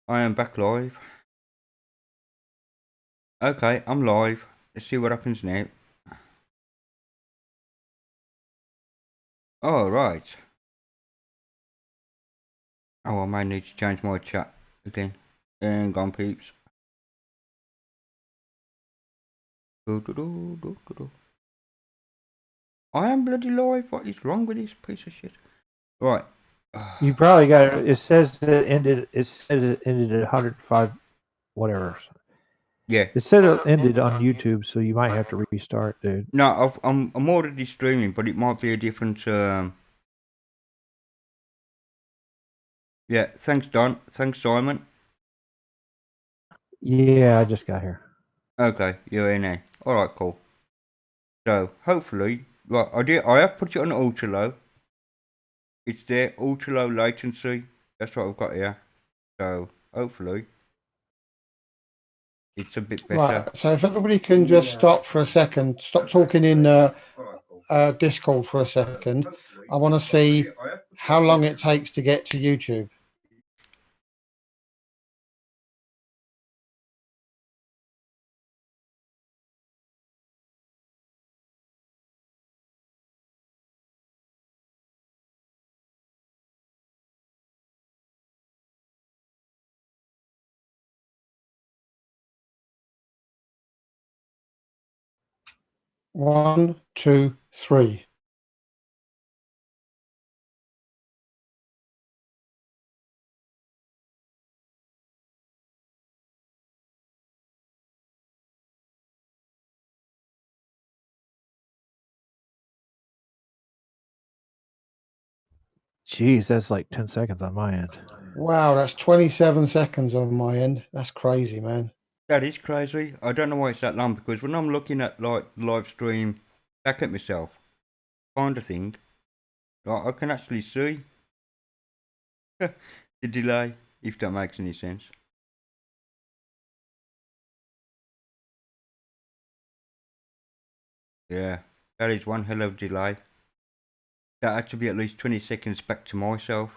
I am back live. Okay, I'm live. Let's see what happens now. Oh, right. Oh, I may need to change my chat again. Hang on, peeps. I am bloody live. What is wrong with this piece of shit? Right. You probably got it. It says it ended. It said it ended at 105, whatever. Yeah. It said it ended on YouTube, so you might have to restart, dude. No, I'm already streaming, but it might be a different. Yeah. Thanks, Don. Thanks, Simon. Yeah, I just got here. Okay, you're in there. All right, cool. So hopefully, right, I have put it on ultra low. It's there, ultra low latency. That's what I've got here. So hopefully it's a bit better. Right, so if everybody can just stop for a second, stop talking in Discord for a second. I want to see how long it takes to get to YouTube. One, two, three. Jeez, that's like 10 seconds on my end. Wow, that's 27 seconds on my end. That's crazy, man. That is crazy. I don't know why it's that long because when I'm looking at like live stream back at myself, kind of thing, like, I can actually see the delay, if that makes any sense. Yeah, that is one hell of a delay. That had to be at least 20 seconds back to myself,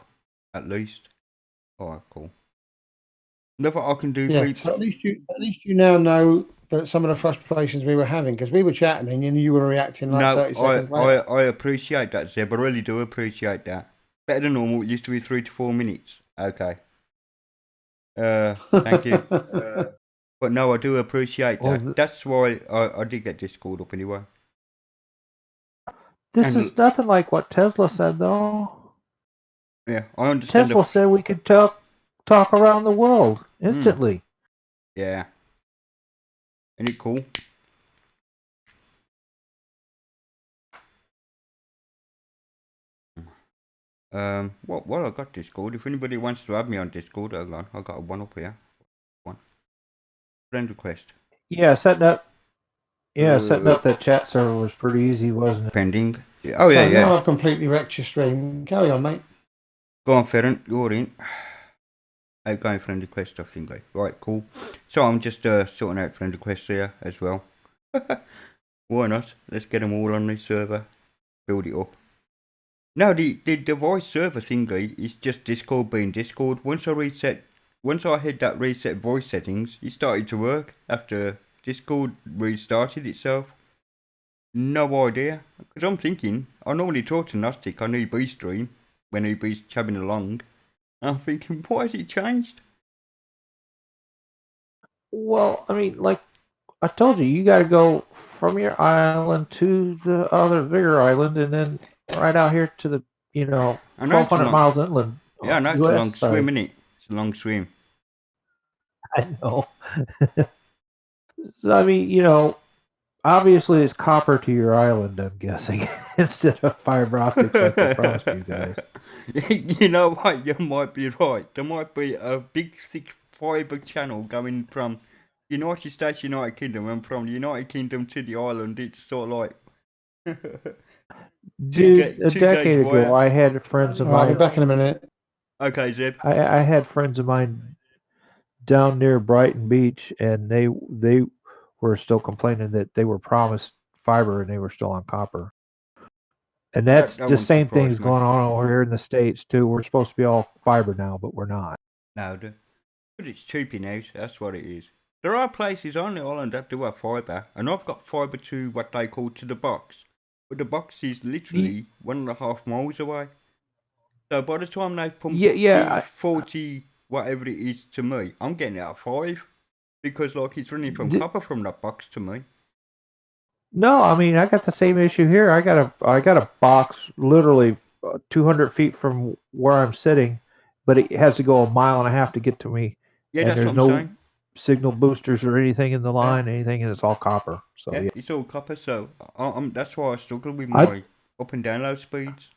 at least. Alright, cool. Nothing I can do, Yeah, peeps. so at least you now know that some of the frustrations we were having because we were chatting and you were reacting like No, 30 seconds I later. I appreciate that, Zeb. I really do appreciate that. Better than normal. It used to be 3 to 4 minutes. Okay. Thank you. But no, I do appreciate that. Well, That's why I did get Discord up anyway. this And is nothing like what Tesla said, though. yeah, I understand the. Tesla said we could talk around the world Hmm. instantly. Yeah. Ain't it cool? Well, I got Discord. If anybody wants to add me on Discord, hold on. I got one up here. One friend request. Yeah, setting Uh, up that chat server was pretty easy, wasn't it? pending. Oh yeah, So now yeah. I've completely wrecked your stream. Carry on, mate. Go on, Ferrant. You're in. Outgoing friend request, I think. Right, cool. So I'm just sorting out friend requests here as well. Why not? Let's get them all on this server. Build it up. No, the voice server thingy is just Discord being Discord. Once I hit that reset voice settings, it started to work after Discord restarted itself. No idea. Because I'm thinking, I normally talk to Gnostic on EB stream when EB's chabbing along. And I'm thinking, why has it changed? Well, I mean, like I told you, you got to go from your island to the other bigger island, and then right out here to the I know it's a 1,200 long, miles inland, yeah, I know it's a U.S. long swim, side. innit? It's a long swim. I know. So, I mean, obviously it's copper to your island. I'm guessing instead of fiber optics like they promised you guys. You know what? You might be right. There might be a big, thick fibre channel going from United States, United Kingdom, and from the United Kingdom to the island. It's sort of like Dude, a two gauge decade ago, wire. I had friends of All right, I'll be mine. back in a minute. Okay, Zeb. I had friends of mine down near Brighton Beach, and they were still complaining that they were promised fiber and they were still on copper. And that's That the won't same surprise thing's me. going on over here in the States too. We're supposed to be all fiber now, but we're not. No, But it's cheap in house, that's what it is. There are places on the island that do have fibre, and I've got fibre to what they call to the box. But the box is literally 1.5 miles away. So by the time they pump Yeah. 40, whatever it is to me, I'm getting it at 5. Because like it's running from copper from that box to me. No, I mean I got the same issue here. I got a box literally 200 feet from where I'm sitting, but it has to go 1.5 miles to get to me. Yeah, And that's there's what I'm no saying. signal boosters or anything in the line, anything, and it's all copper. So Yeah, yeah. it's all copper, so that's why I struggle with my up and download speeds.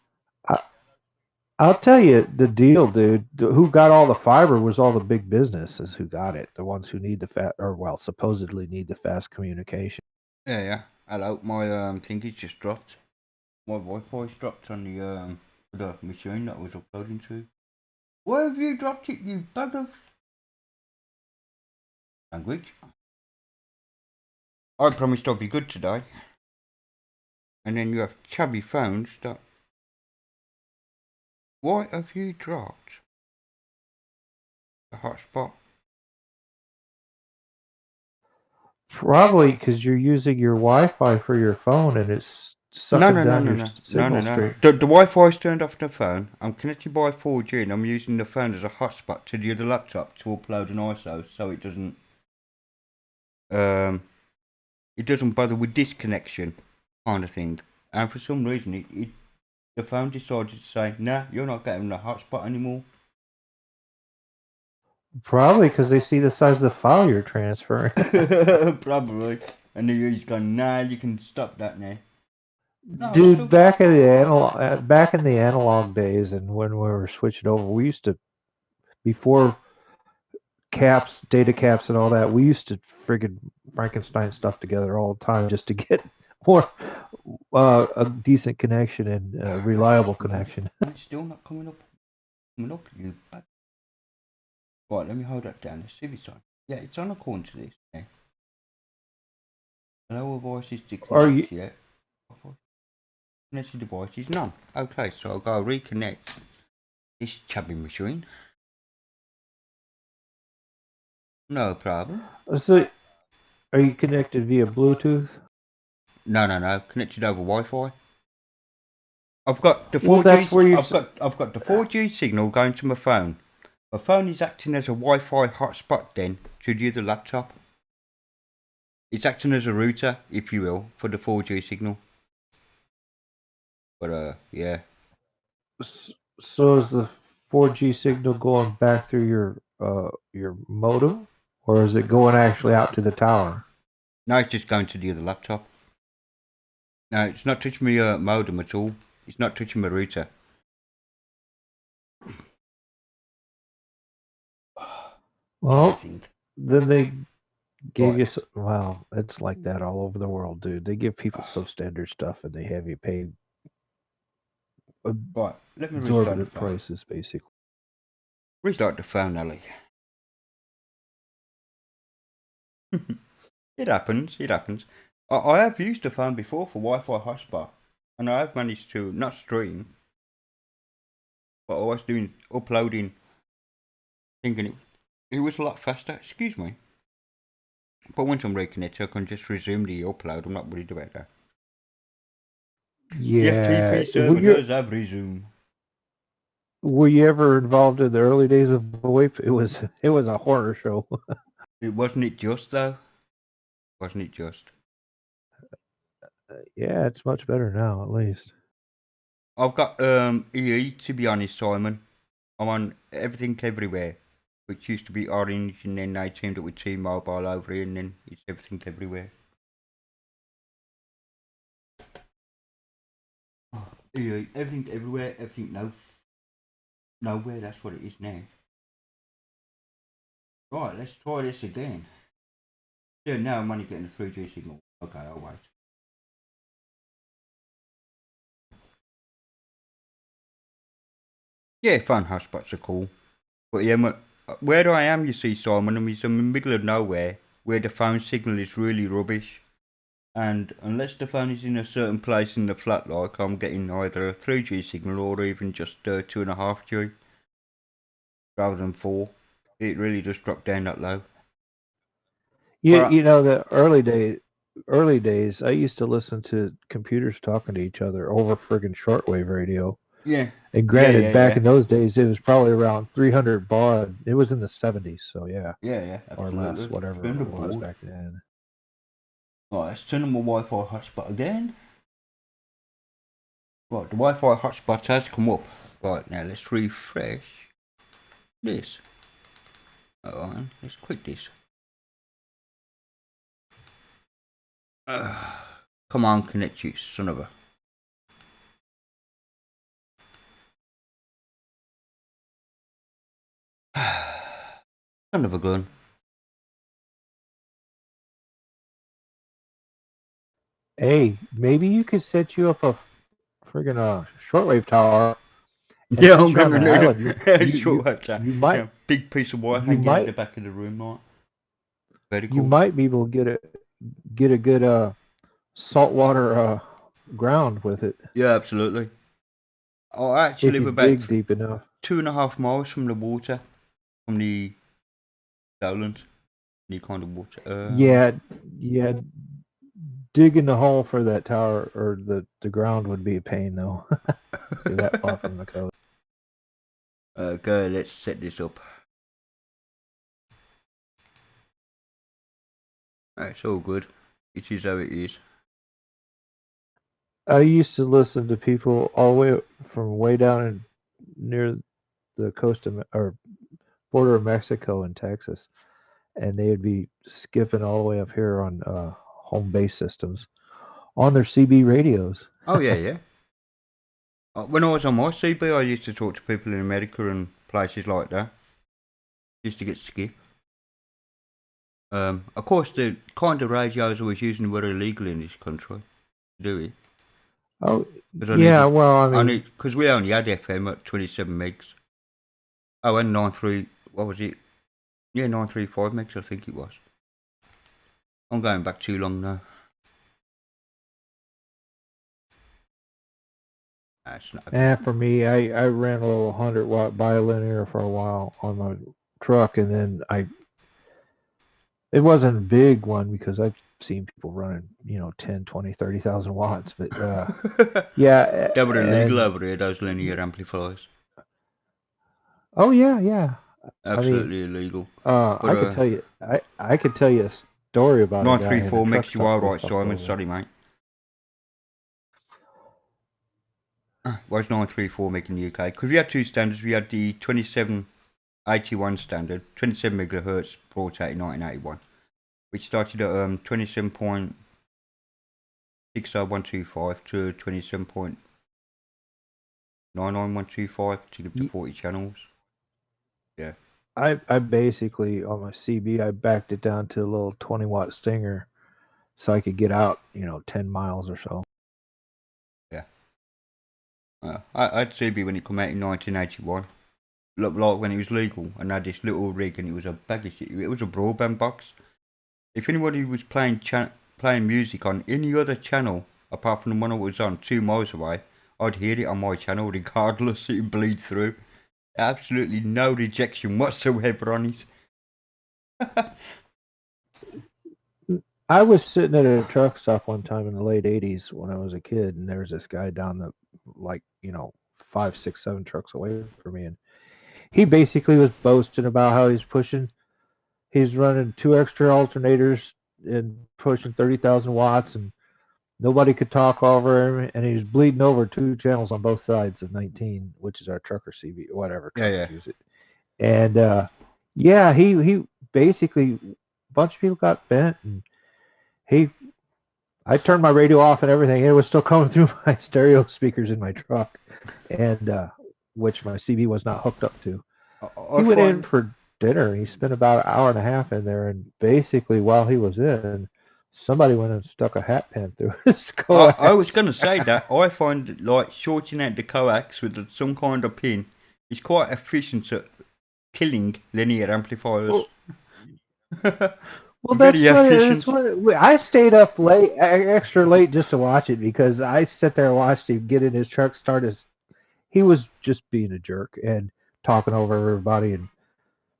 I'll tell you the deal, dude. Who got all the fiber was all the big businesses who got it. The ones who need the supposedly need the fast communication. Yeah. Hello, my thing is just dropped. My Wi-Fi's dropped on the machine that I was uploading to. Where have you dropped it, you bag of language? I promised I'd be good today. And then you have chubby phones that... Why have you dropped the hotspot? Probably because you're using your Wi-Fi for your phone and it's sucking down your signal stream. The Wi-Fi's turned off the phone. I'm connected by 4G and I'm using the phone as a hotspot to the other laptop to upload an ISO, so it doesn't bother with disconnection kind of thing. And for some reason, the phone decided to say, "Nah, you're not getting the hotspot anymore." Probably because they see the size of the file you're transferring. Probably. And he's gone, "Nah, you can stop that now." No, dude, back in the analog days, and when we were switching over, we used to, before data caps, and all that, we used to friggin' Frankenstein stuff together all the time just to get more a decent connection and a reliable connection. It's still not coming up, you. Right, let me hold that down. Let's see if it's on. Yeah, it's on according to this. Yeah. Hello, voice is disconnected yet. Connected devices, none. Okay, so I'll go reconnect this chubby machine. No problem. So, are you connected via Bluetooth? No. Connected over Wi-Fi. I've got the 4G. Well, that's where I've got the 4G signal going to my phone. My phone is acting as a Wi-Fi hotspot then to the other laptop. It's acting as a router, if you will, for the 4G signal. But yeah. So is the 4G signal going back through your modem, or is it going actually out to the tower? No, it's just going to the other laptop. No, it's not touching my modem at all. It's not touching my router. Well, then they gave you. Well, it's like that all over the world, dude. They give people substandard stuff, and they have you pay. Right, let me restart the phone. Prices, basically. Restart the phone, Ali. It happens. I have used the phone before for Wi-Fi hotspot, and I have managed to not stream, but I was uploading, thinking it was a lot faster. Excuse me. But once I'm reconnected, I can just resume the upload. I'm not worried about that. Yeah. The FTP server does have resume. Were you ever involved in the early days of VoIP? It was a horror show. Wasn't it just though? Wasn't it just? Yeah, it's much better now, at least. I've got EE, to be honest, Simon. I'm on Everything Everywhere, which used to be Orange, and then they teamed up with T-Mobile over here, and then it's Everything Everywhere. Oh, EE, Everything Everywhere, Everything Nowhere, that's what it is now. Right, let's try this again. Yeah, now I'm only getting a 3G signal. Okay, I'll wait. Yeah, phone hotspots are cool. But yeah, where I am, you see, Simon, I'm in the middle of nowhere, where the phone signal is really rubbish. And unless the phone is in a certain place in the flat, like, I'm getting either a 3G signal or even just 2.5G, rather than 4. It really just dropped down that low. You know, the early days, I used to listen to computers talking to each other over friggin' shortwave radio. Yeah. And granted, back yeah. in those days, it was probably around 300 baud. It was in the 70s, so yeah. Yeah, or absolutely. less, whatever it was back then. Right, let's turn on my Wi-Fi hotspot again. Right, the Wi-Fi hotspot has come up. Right, now let's refresh this. Alright, let's quit this. Come on, connect you, son of a... son of a gun. Hey, maybe you could set you up a friggin' shortwave tower. Yeah, I'm gonna need a shortwave tower. You might, big piece of wire hanging out the back of the room, right? Very cool. You might be able to get a good saltwater ground with it. Yeah, absolutely. I actually live about dig deep enough. 2.5 miles from the water, from the Solent, any kind of water. Yeah. Digging the hole for that tower or the ground would be a pain, though. You're that far from the coast. Okay, let's set this up. It's all good. It is how it is. I used to listen to people all the way from way down near the coast of, or border of Mexico and Texas, and they would be skipping all the way up here on home base systems on their CB radios. Oh yeah. When I was on my CB, I used to talk to people in America and places like that. Used to get skip. Of course, the kind of radios I was using were illegal in this country. Do we? Oh, yeah. Well, I mean, because we only had FM at 27 megs. Oh, and 93. What was it? Yeah, 935 megs, I think it was. I'm going back too long now. For me, I ran a little 100-watt bilinear for a while on my truck, and then it wasn't a big one because I've seen people running, 10, 20, 30,000 watts, but yeah. They were illegal over here, those linear amplifiers. Oh yeah. Absolutely illegal. I could tell you, I could tell you a story about 934 makes you all right, Simon. Sorry, mate. Why is 934 making the UK? Because we had two standards. We had the 2781 standard, 27 megahertz, brought out in 1981, which started at 27.60125 to 27.99125 to get to 40 channels. Yeah. I basically, on my CB, I backed it down to a little 20-watt stinger so I could get out, 10 miles or so. Yeah. I had CB when it came out in 1981. Looked like when it was legal, and had this little rig, and it was a bag of shit. It was a broadband box. If anybody was playing music on any other channel apart from the one I was on 2 miles away, I'd hear it on my channel regardless. It bleed through. Absolutely no rejection whatsoever on it. I was sitting at a truck stop one time in the late 80s when I was a kid, and there was this guy down the, 5, 6, 7 trucks away from me, and he basically was boasting about how he's running 2 extra alternators and pushing 30,000 watts, and nobody could talk over him, and he was bleeding over 2 channels on both sides of 19, which is our trucker CB, whatever. Use it. And he basically, a bunch of people got bent, and I turned my radio off and everything. It was still coming through my stereo speakers in my truck, and which my CB was not hooked up to. He went in for dinner. He spent about an hour and a half in there, and basically while he was in, somebody went and stuck a hat pin through his coax. I was going to say that. I find like shorting out the coax with some kind of pin is quite efficient at killing linear amplifiers. Well, that's what I stayed up late, extra late, just to watch it because I sat there and watched him get in his truck, he was just being a jerk and talking over everybody, and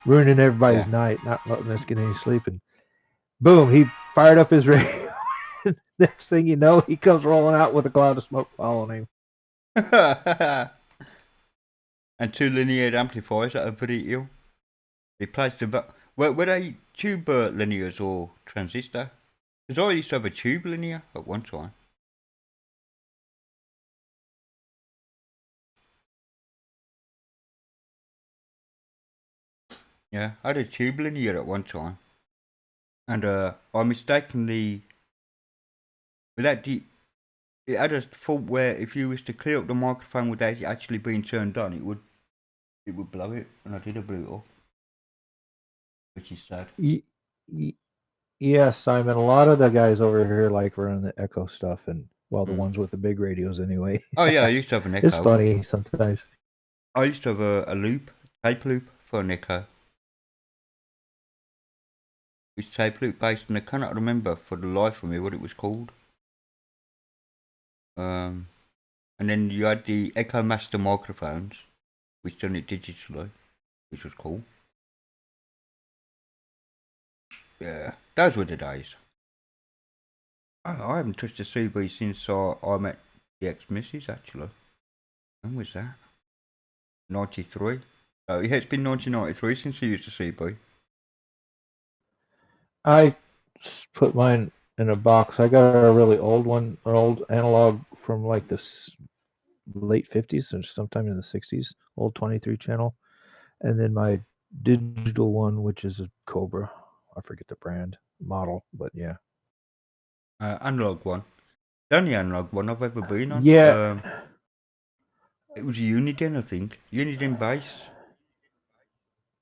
ruining everybody's night, not letting us get any sleep. And boom, he fired up his radio. Next thing you know, he comes rolling out with a cloud of smoke following him. And 2 linear amplifiers that are pretty ill. Replaced the... Were they tube linears or transistor? Because I used to have a tube linear at one time. Yeah, I had a tube linear at one time. And I mistakenly... It had a fault where if you was to clear up the microphone without it actually being turned on, it would blow it, and I did a blew it off. Which is sad. Yes, Simon. A lot of the guys over here like running the Echo stuff, and well, the ones with the big radios anyway. Oh yeah, I used to have an Echo. It's funny sometimes. I used to have a tape loop for an Echo. It's tape loop based, and I cannot remember for the life of me what it was called. And then you had the Echo Master microphones, which done it digitally, which was cool. Yeah, those were the days. I haven't touched a CB since I met the ex-missus, actually. When was that? 93. Oh, yeah, it's been 1993 since I used a CB. I put mine in a box. I got a really old one, an old analog from like the late 50s or sometime in the 60s, old 23 channel. And then my digital one, which is a Cobra. I forget the brand, model, but yeah. Analog one. The only analog one I've ever been on. Yeah. It was a Uniden, I think. Uniden bass.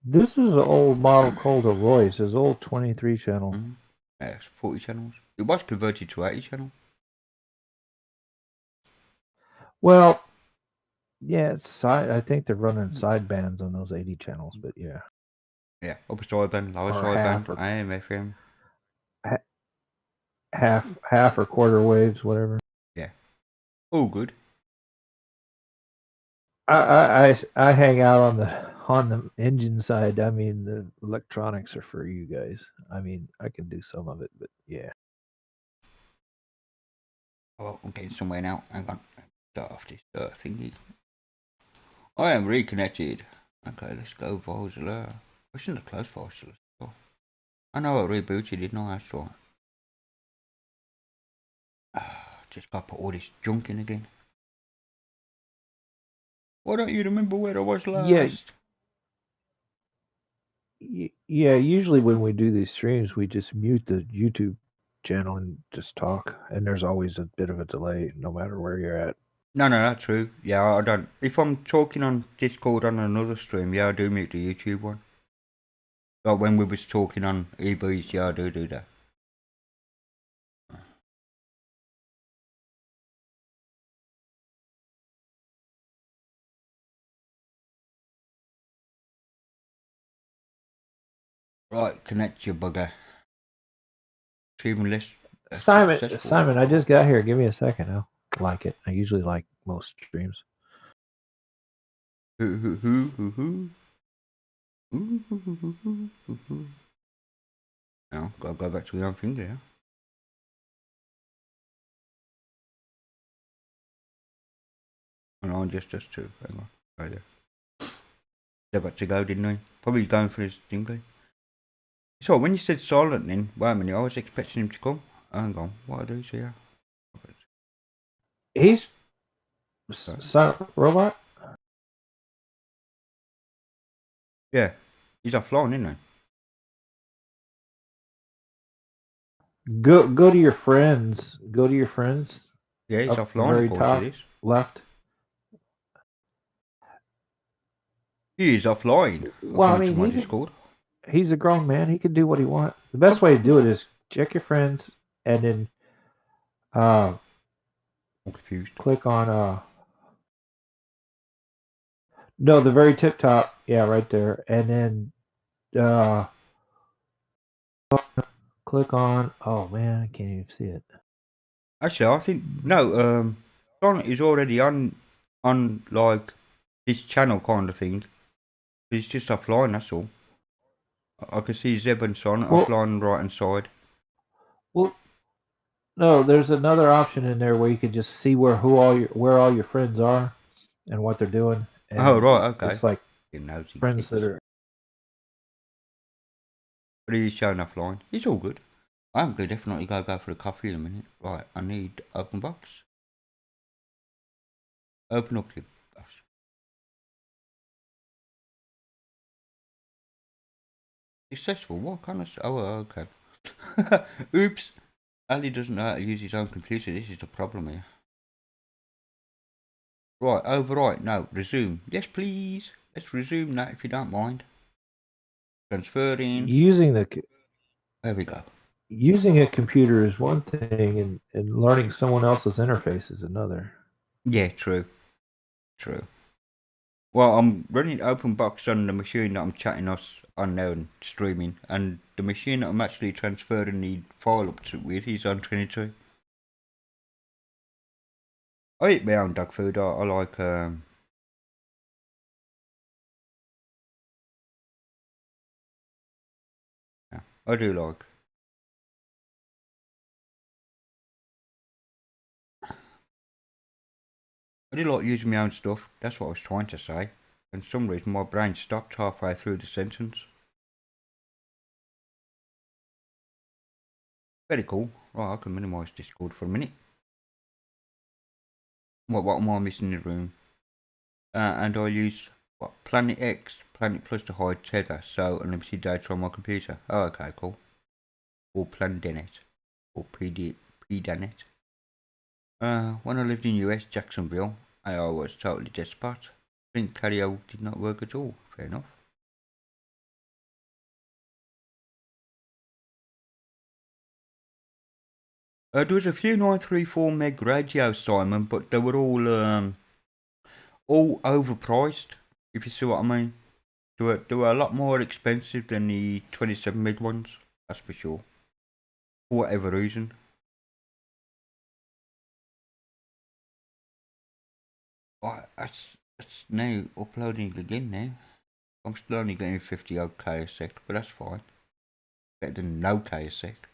This is an old model called a Royce. It's old 23 channel. Mm-hmm. Yeah, it's 40 channels. It was converted to 80 channel. Well, yeah, it's I think they're running sidebands on those 80 channels, but yeah. Yeah, upper sideband, lower sideband, AM, FM. Half or quarter waves, whatever. Yeah, all good. I hang out on the engine side. I mean, the electronics are for you guys. I mean, I can do some of it, but yeah. Oh, I'm getting somewhere now. Hang on. Start off this thingy. I am reconnected. Okay, let's go Voxler. I shouldn't have closed Voxler. Oh. I know I rebooted, didn't I? That's right. Just got to put all this junk in again. Why don't you remember where I was last? Yeah, usually when we do these streams, we just mute the YouTube channel and just talk. And there's always a bit of a delay, no matter where you're at. No, that's true. Yeah, I don't. If I'm talking on Discord on another stream, yeah, I do mute the YouTube one. Like when we was talking on EBs, yeah, I do that. Right, connect your bugger. Even less. Simon, I just got here. Give me a second. I'll like it. I usually like most streams. Now, gotta go back to the other thing there. And on just us two. Hang on. Right there. They're about to go, didn't they? Probably going for his thing. So when you said silent then, wait a minute, I was expecting him to come. Hang on, what are these here? He's robot? Yeah, he's offline, isn't he? Go to your friends. Go to your friends. Yeah, he's offline. Very top left. He is offline. Well, I mean, he's a grown man. He can do what he wants. The best way to do it is check your friends and then I'm confused. Click on no, the very tip top. Yeah, right there. And then click on, oh man, I can't even see it. Actually, I think no, Sonic is already on like this channel kind of thing. He's just offline, that's all. I can see Zeb and Son Well- offline on the right hand side. Well, no, there's another option in there where you can just see where all your friends are and what they're doing. And Oh, right, okay. It's like You nosy friends kids. that are. But he's showing offline. It's all good. I'm going to definitely go for a coffee in a minute. Right, I need open box. Open up your box. Successful? What kind of... Oh, okay. Oops. Ali doesn't know how to use his own computer. This is the problem here. Right, overwrite. No, resume. Yes, please. Let's resume that if you don't mind. Transferring. Using There we go. using a computer is one thing, and learning someone else's interface is another. Yeah, true. True. Well, I'm running open box on the machine that I'm chatting us on now and streaming, and the machine that I'm actually transferring the file up to with is on Trinity. I eat my own dog food. I like yeah, I do like. I do like using my own stuff. That's what I was trying to say. And for some reason my brain stopped halfway through the sentence. Very cool. Right, I can minimise Discord for a minute. What am I missing in the room? And I use what, Planet X, Planet Plus to hide tether, so unlimited data on my computer. Oh, okay, cool. Or Plandanet, or PDanet. When I lived in US, Jacksonville, I was totally despot. Think cardio did not work at all. Fair enough. There was a few 934 meg radios, Simon, but they were all overpriced, if you see what I mean. They were a lot more expensive than the 27 meg ones, that's for sure. For whatever reason. That's now uploading again now. I'm still only getting 50 odd K a sec, but that's fine. Better than no K a sec.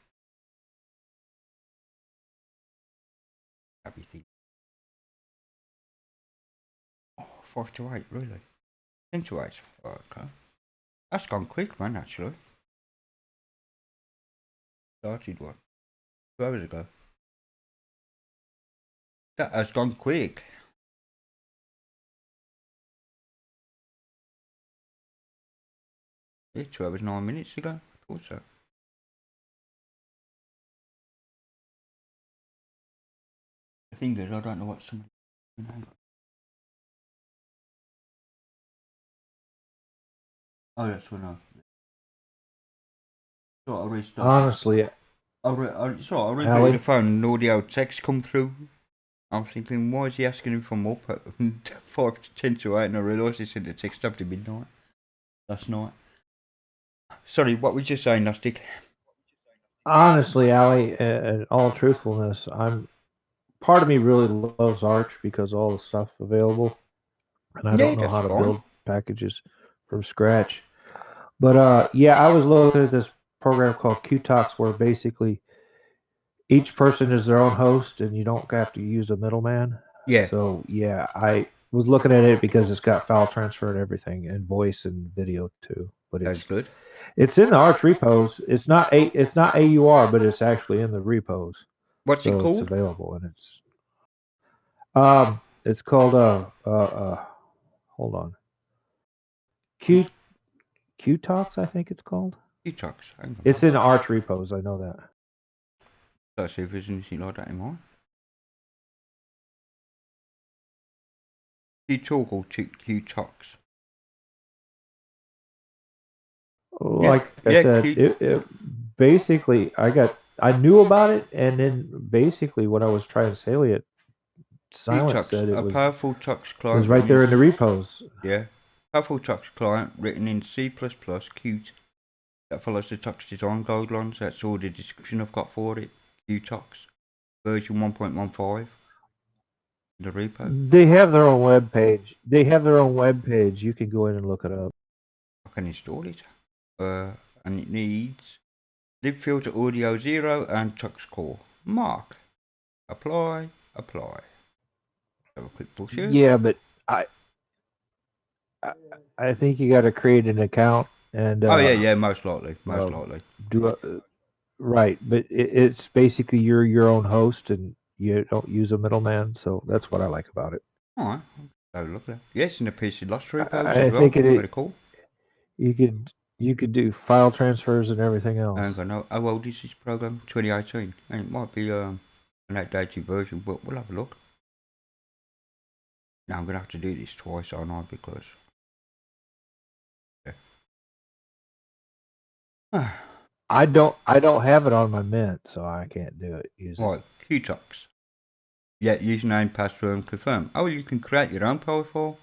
Everything. Oh, 5 to 8, really? 10 to 8. Oh, okay. That's gone quick, man, actually. Started what? 2 hours ago. That has gone quick. Yeah, 2 hours, 9 minutes ago. I thought so. The thing is, I don't know what someone... Oh, that's when I... So I restarted. Honestly, I rebooted the phone and audio text come through. I'm thinking, why is he asking him for more? 5 to 10 to 8, and I realised he sent the text after midnight last night. Sorry, what was you saying, Gnostic? honestly, Ali, in all truthfulness, part of me really loves Arch because all the stuff available, and I don't know how to build packages from scratch. But yeah, I was looking at this program called QTalks where basically each person is their own host and you don't have to use a middleman. Yeah. So yeah, I was looking at it because it's got file transfer and everything, and voice and video too. But That's good. It's in the Arch repos. It's not AUR, but it's actually in the repos. What's it called? It's available, and it's called hold on, QTalks, I think it's called. QTalks. It's in Arch repos. I know that. Let's see if there's anything like that in mine. QTalk or QTalks? Like I said, it basically I knew about it, and then basically when I was trying to sell it, Silent said it was a powerful Tux client. It was right there in the repos. Yeah, powerful Tux client written in C++, Qt, that follows the Tux design guidelines. That's all the description I've got for it. QTalks version 1.15. The repo. They have their own web page. You can go in and look it up. I can install it. and it needs lib filter audio 0 and tux core. Mark. Apply. Have a quick push here. Yeah, but I think you got to create an account and yeah, most likely. do a right. But it's basically you're your own host and you don't use a middleman. So that's what I like about it. Alright, have a look at that. Yes, in the PC Lost repos I as well. think Very cool. you could do file transfers and everything else. I know how old is this program? 2018. And it might be an outdated version, but we'll have a look. Now I'm gonna have to do this twice, aren't I? Because yeah. I don't have it on my Mint, so I can't do it. Right, QTux. Yeah, username, password, and confirm. Oh, you can create your own profile.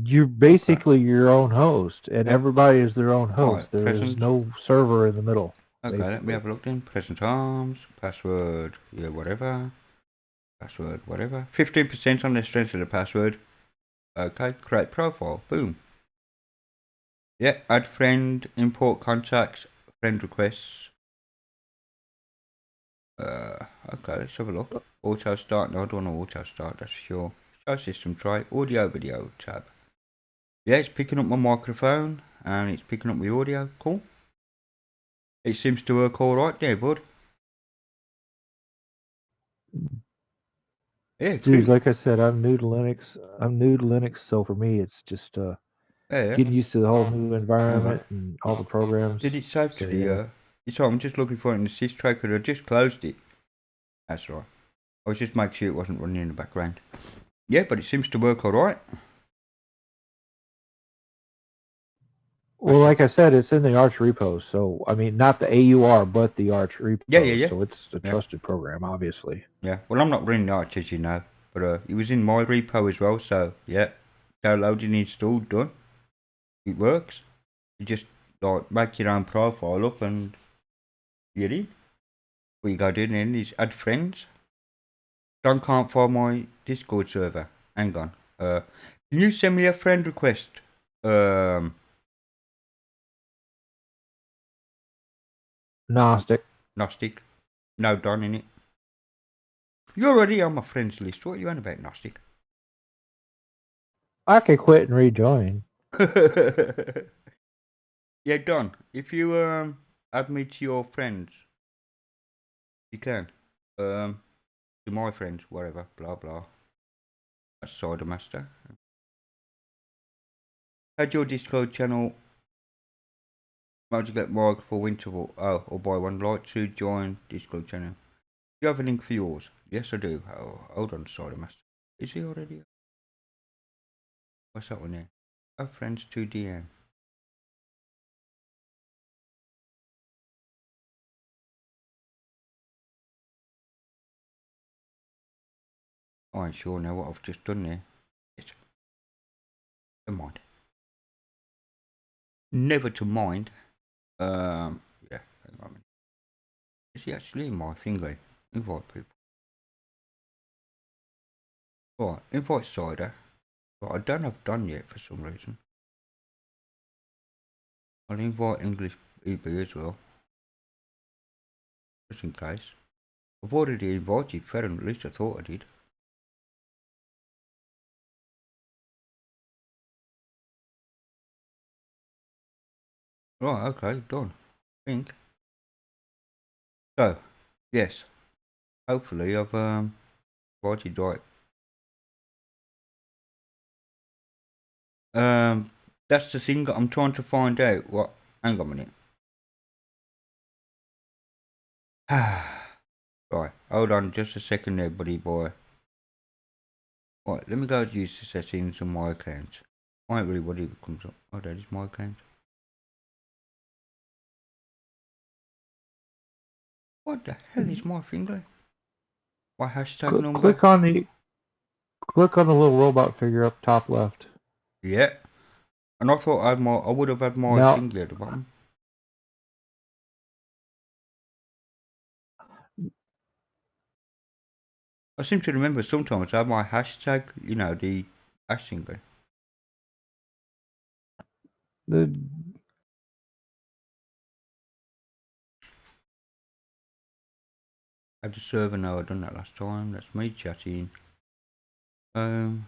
You're basically your own host, and Yeah. everybody is their own host. Right, there is present. no server in the middle. Okay, basically. let me have a look then. Present arms, password, yeah, whatever. Password, whatever. 15% on the strength of the password. Okay, create profile. Boom. Yeah, add friend, import contacts, friend requests. Okay, let's have a look. Auto start. No, I don't want to auto start, that's for sure. Show system try. Audio video tab. Yeah, it's picking up my microphone and it's picking up my audio. Cool. It seems to work alright there, bud. Yeah, Dude, cool. like I said, I'm new to Linux, so for me, it's just Yeah. getting used to the whole new environment and all the programs. Did it save to So, the yeah. So I'm just looking for it in the sys tray because I just closed it. That's right. I was just making sure it wasn't running in the background. Yeah, but it seems to work alright. Well, like I said, it's in the Arch repos. So, I mean, not the AUR, but the Arch repos. Yeah. So it's a trusted program, obviously. Yeah, well, I'm not running Arch, as you know, but it was in my repo as well, so yeah, downloading, installed, done. It works. You just like make your own profile up and you're in. What you gotta do then is add friends. Don can't find my Discord server. Hang on. Can you send me a friend request? Gnostic. No Don in it. You're already on my friends list. What are you on about, Gnostic? I could quit and rejoin. Yeah, Don, if you add me to your friends, you can. To my friends, whatever, blah blah. That's Cider Master. Add your Discord channel. Might get Mark for winter or buy one. Like to join Discord channel. Do you have a link for yours? Yes, I do. Oh, hold on, Cider Master. Is he already? What's that one there? Add friends to DM. I ain't sure now what I've just done there. Yes. Never mind. Never to mind. Yeah, hang on a minute. Is he actually in my thingy? Invite people. Right, invite Cider. But I don't have done yet for some reason. I'll invite English EB as well. Just in case. I've already invited Ferren, at least I thought I did. Right, okay, done. I think. So, yes. Hopefully I've invited right. That's the thing that I'm trying to find out. What? Hang on a minute. Right, hold on just a second there, buddy boy. Right, let me go use the settings on my account. I ain't really what it comes up. Oh, that is my account. What the hell is my finger? My hashtag number? Click on the little robot figure up top left. Yeah. And I thought I would have had my Now, finger at the bottom. I seem to remember sometimes I have my hashtag, the hash finger. Add the server. No, I done that last time. That's me chatting. So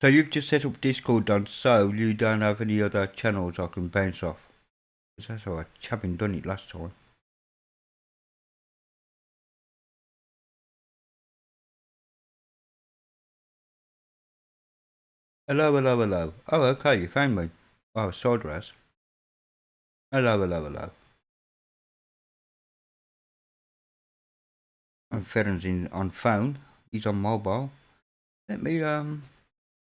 you've just set up Discord, done, so you don't have any other channels I can bounce off? Because that's how I haven't done it last time. Hello, hello, hello. Oh, okay, you found me. Oh, Sodras. Hello, hello, hello. And Ferren's on phone. He's on mobile. Let me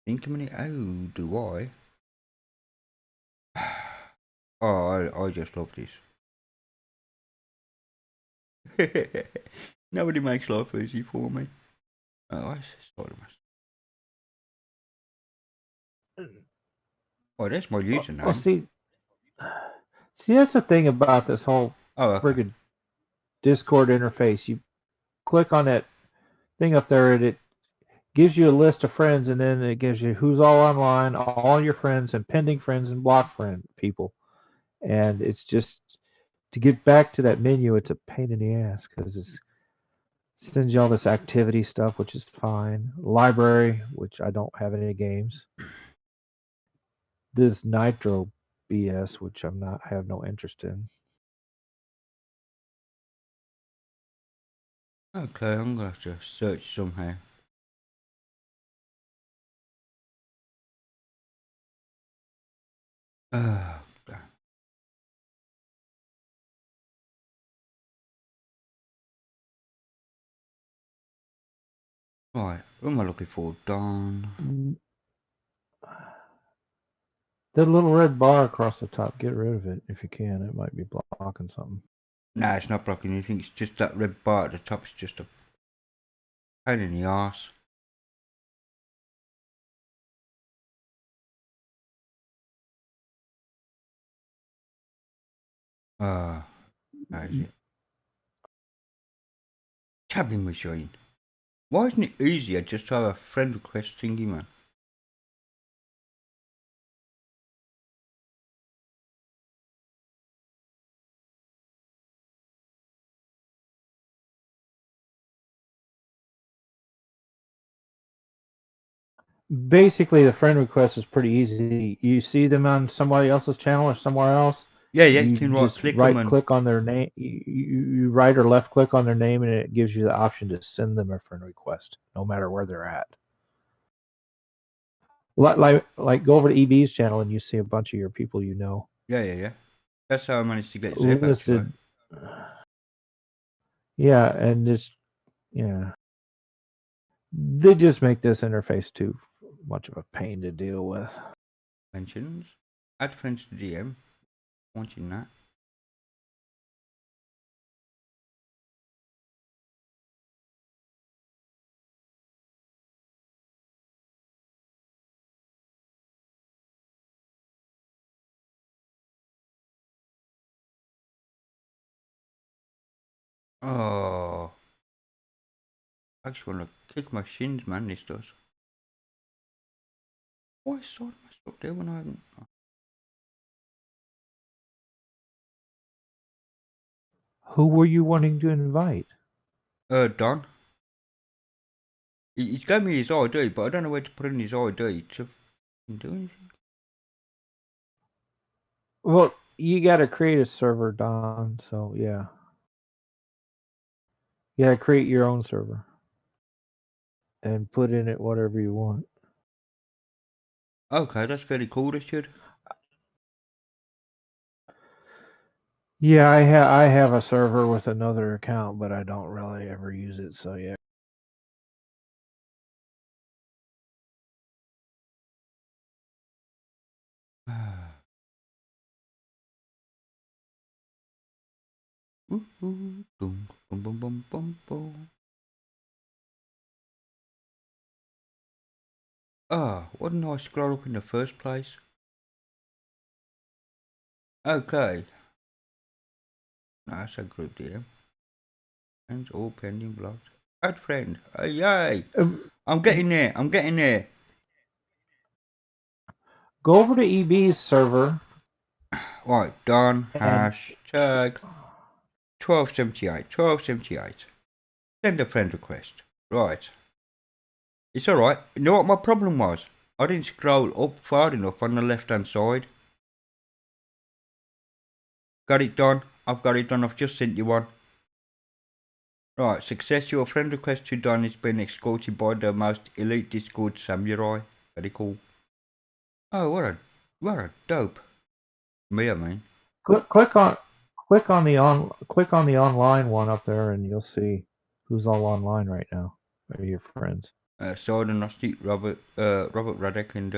think a minute. How do I? Oh, I just love this. Nobody makes life easy for me. Oh, I started my. Oh, that's my username. Well, see, that's the thing about this whole friggin' Discord interface. You click on that thing up there, and it gives you a list of friends, and then it gives you who's all online, all your friends, and pending friends, and block friend people. And it's just to get back to that menu, it's a pain in the ass because it sends you all this activity stuff, which is fine. Library, which I don't have any games. This Nitro BS, which have no interest in. Okay, I'm gonna have to search somehow. Oh, right, who am I looking for? Don. That little red bar across the top, get rid of it if you can. It might be blocking something. Nah, it's not blocking anything. It's just that red bar at the top. It's just a pain in the arse. How is it? Tabbing machine. Why isn't it easier just to have a friend request thingy, man? Basically, the friend request is pretty easy. You see them on somebody else's channel or somewhere else. Yeah, you You can just right click on their name. You right or left click on their name, and it gives you the option to send them a friend request, no matter where they're at. Like go over to EB's channel, and you see a bunch of your people you know. Yeah. That's how I managed to get Zeb, actually. Yeah, and just they just make this interface too much of a pain to deal with. Mentions. Add friends to DM. Wanting that. Oh. I just want to kick my shins, man, this does. Why is side messed up there when I haven't... Who were you wanting to invite? Don. He's gave me his ID, but I don't know where to put in his ID to do anything. Well, you got to create a server, Don. So yeah, you got to create your own server and put in it whatever you want. Okay, that's very cool, Richard. Yeah, I have a server with another account, but I don't really ever use it. So yeah. Ah, wasn't I scroll up in the first place? Okay. That's a group DM. Friends all pending blocked. Add friend. Oh, yay. I'm getting there. I'm getting there. Go over to EB's server. Right, done. Hashtag. 1278. 1278. Send a friend request. Right. It's alright. You know what my problem was? I didn't scroll up far enough on the left hand side. Got it done. I've got it done. I've just sent you one. Right, success. Your friend request to done has been escorted by the most elite Discord samurai. Very cool. Oh, what a dope. Me, I mean. Click on the online one up there, and you'll see who's all online right now. Maybe your friends. Sword and Rusty, Robert Radek and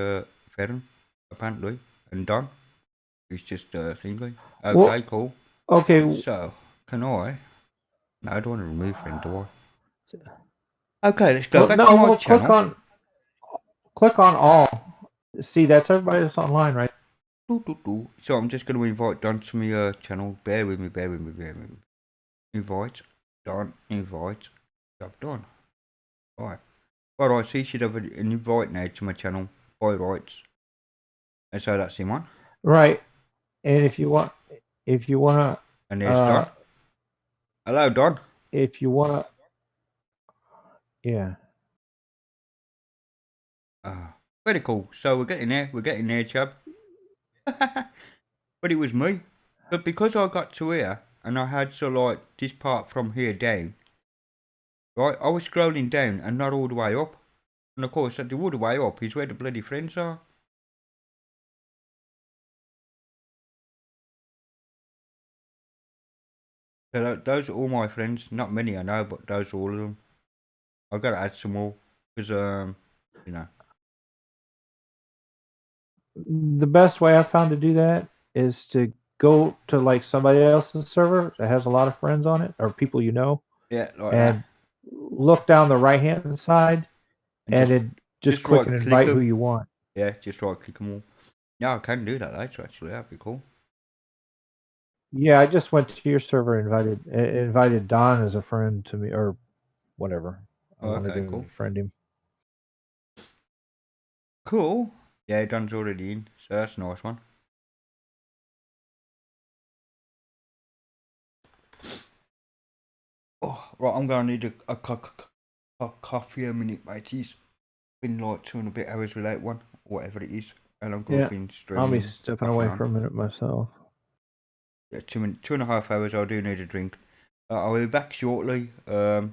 Ferren, apparently, and Don. He's just thingy. Okay, Well, cool. Okay. So, can I? No, I don't want to remove friend, do I? Okay, let's go back to my channel. Click on all. See, that's everybody that's online, right? So I'm just going to invite Don to my channel. Bear with me. Invite. Don, invite. Job done. Right. Alright, so you should have an invite now to my channel. By rights. And so that's him on. Right. And if you want to. And there's Don. Hello, Don. If you want to. Yeah. Very cool. So we're getting there, chub. But it was me. But because I got to here, and I had like this part from here down, right, I was scrolling down and not all the way up. And of course, the all the way up is where the bloody friends are. So those are all my friends. Not many I know, but those are all of them. I've got to add some more. Because, you know. The best way I found to do that is to go to like somebody else's server that has a lot of friends on it or people you know. Yeah, like and that. Look down the right hand side and just click and invite who you want. Yeah, just right click them all. Yeah, I can do that later actually. That'd be cool. Yeah, I just went to your server and invited Don as a friend to me or whatever. I wanted to friend him. Cool. Yeah, Don's already in, so that's a nice one. Oh, right, I'm gonna need a coffee a minute, mateys. Been like 2 and a bit hours without one, whatever it is, and I'm gonna be streaming. I'll be stepping away for a minute myself. Yeah, 2.5 hours. I do need a drink. I'll be back shortly. If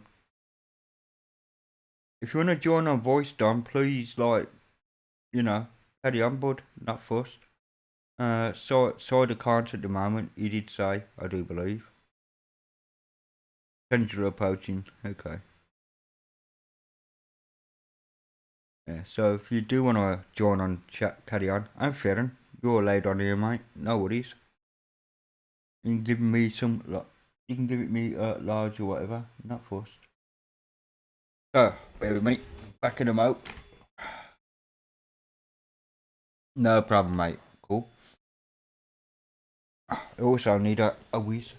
you wanna join on voice, Don, please, like, you know, carry on, bud. Not fussed. Cider can't at the moment. He did say, I do believe. Sends approaching. Okay. Yeah, so if you do want to join on chat, carry on. I'm Ferren. You're laid on here, mate. No worries. You can give me some, you can give it me large or whatever. Not fussed. So, bear with me. Back in the moat. No problem, mate. Cool. I also need a whiz.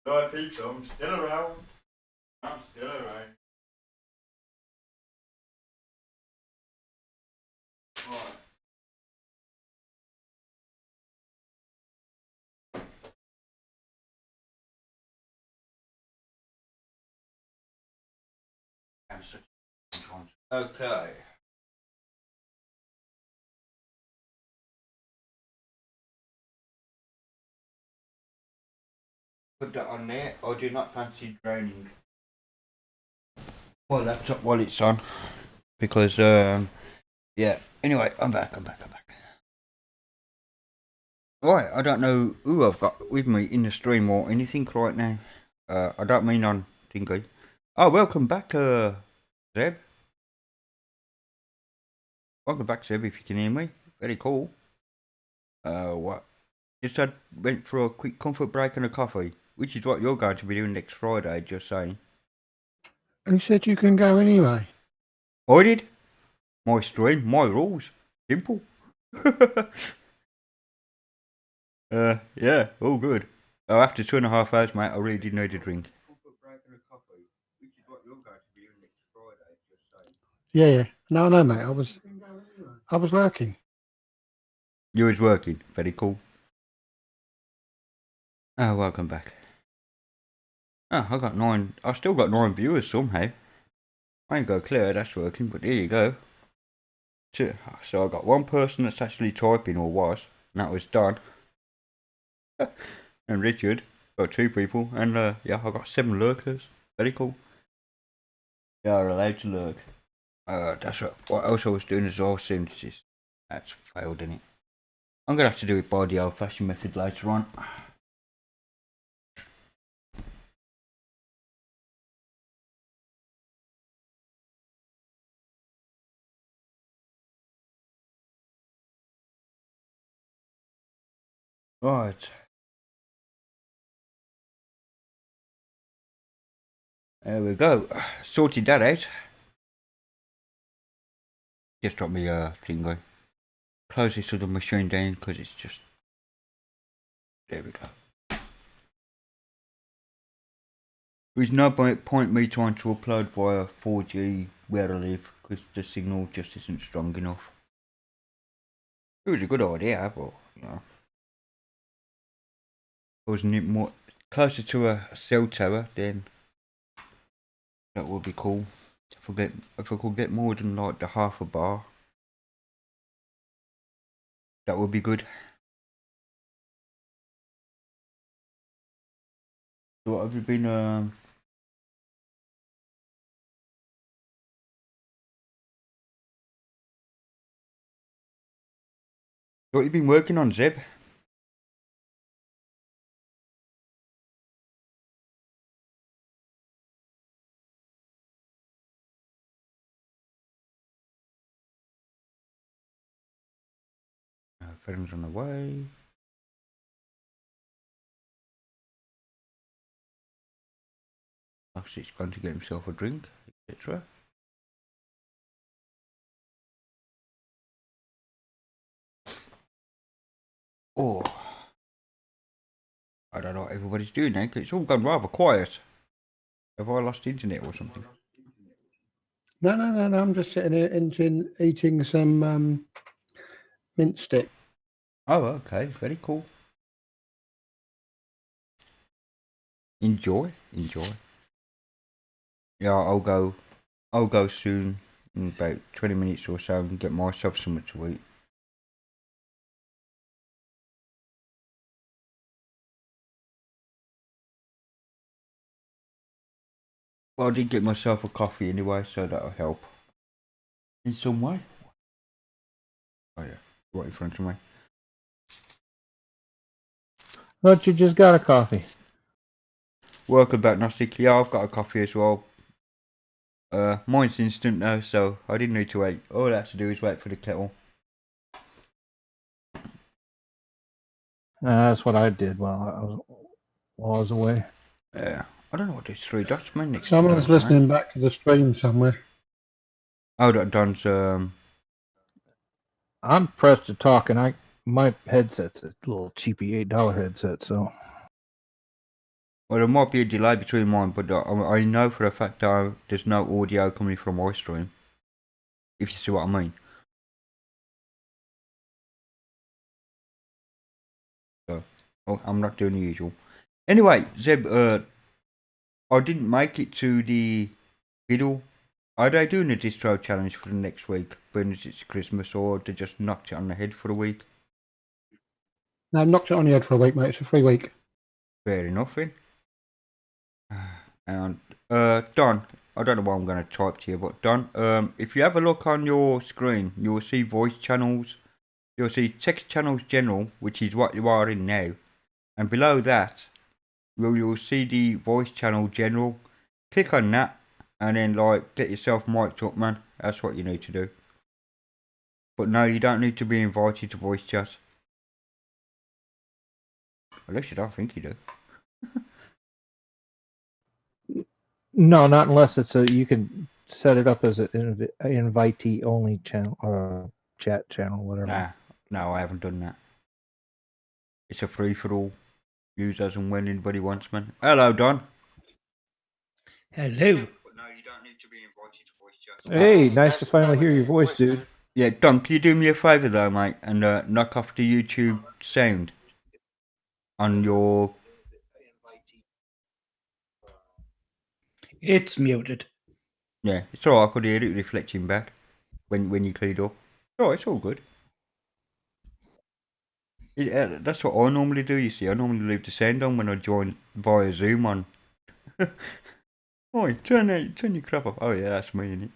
Right, peeps, I'm still around. I'm still around. Right. Okay. Put that on there. I do not fancy draining my laptop while it's on. Because, yeah. Anyway, I'm back. Right, I don't know who I've got with me in the stream or anything right now. I don't mean on Thingy. Oh, welcome back, Zeb. Welcome back, Zeb, if you can hear me. Very cool. What? Just went for a quick comfort break and a coffee, which is what you're going to be doing next Friday, just saying. Who said you can go anyway? I did. My stream, my rules. Simple. Yeah, all good. Oh, after 2.5 hours, mate, I really did need a drink. Yeah. No, mate. I was working. You was working. Very cool. Oh, welcome back. Oh, I still got 9 viewers somehow. I ain't got clear, that's working, but there you go. So I got one person that's actually typing, or was, and that was Don. And Richard. Got 2 people, and yeah, I got 7 lurkers. Very cool. You are allowed to lurk. That's what else I was doing as well, synthesis. That's failed, innit? I'm gonna have to do it by the old fashioned method later on. Right. There we go. Sorted that out. Just drop me a thing. Close this other machine down because it's just. There we go. There's no point me trying to upload via 4G where I live because the signal just isn't strong enough. It was a good idea, but you know, wasn't it more closer to a cell tower? Then that would be cool. If I could get more than like the half a bar, that would be good. So what have you been What have you been working on, Zeb? Friends on the way. He's going to get himself a drink, etc. Oh, I don't know what everybody's doing now because it's all gone rather quiet. Have I lost internet or something? No. I'm just sitting here eating some mint stick. Oh, okay, very cool. Enjoy. Yeah, I'll go soon in about 20 minutes or so and get myself something to eat. Well, I did get myself a coffee anyway, so that'll help in some way. Oh yeah, right in front of me. But you just got a coffee. Welcome back, Gnostic. Yeah, I've got a coffee as well. Mine's instant now, so I didn't need to wait. All I have to do is wait for the kettle. That's what I did while I was away. Yeah, I don't know what these three dots mean next to Someone's those, listening mate. back to the stream somewhere. Oh, that Don's I'm pressed to talk, and my headset's a little cheapy $8 headset, so. Well, there might be a delay between mine, but I know for a fact that there's no audio coming from my stream. If you see what I mean. So, I'm not doing the usual. Anyway, Zeb, I didn't make it to the middle. Are they doing a distro challenge for the next week, being as it's Christmas, or they just knocked it on the head for a week? No, knocked it on the head for a week, mate. It's a free week. Fair enough, then. And Don, I don't know what I'm going to type to you, but Don, if you have a look on your screen, you will see voice channels. You'll see text channels general, which is what you are in now, and below that, you'll see the voice channel general. Click on that, and then get yourself mic'd up, man. That's what you need to do. But no, you don't need to be invited to voice chat. At least you don't think you do. No, not unless it's you can set it up as an invitee only channel, chat channel, whatever. No, I haven't done that. It's a free for all. Use as and when anybody wants, man. Hello, Don. Hello. But no, you don't need to be invited to voice chat. Hey, nice to finally hear your voice, dude. Yeah, Don, can you do me a favour though, mate, and knock off the YouTube sound on your... It's muted. Yeah, it's alright, I could hear it reflecting back when you cleared up. Oh, it's all good. That's what I normally do, you see. I normally leave the sound on when I join via Zoom on. Oh, turn your crap off. Oh yeah, that's me,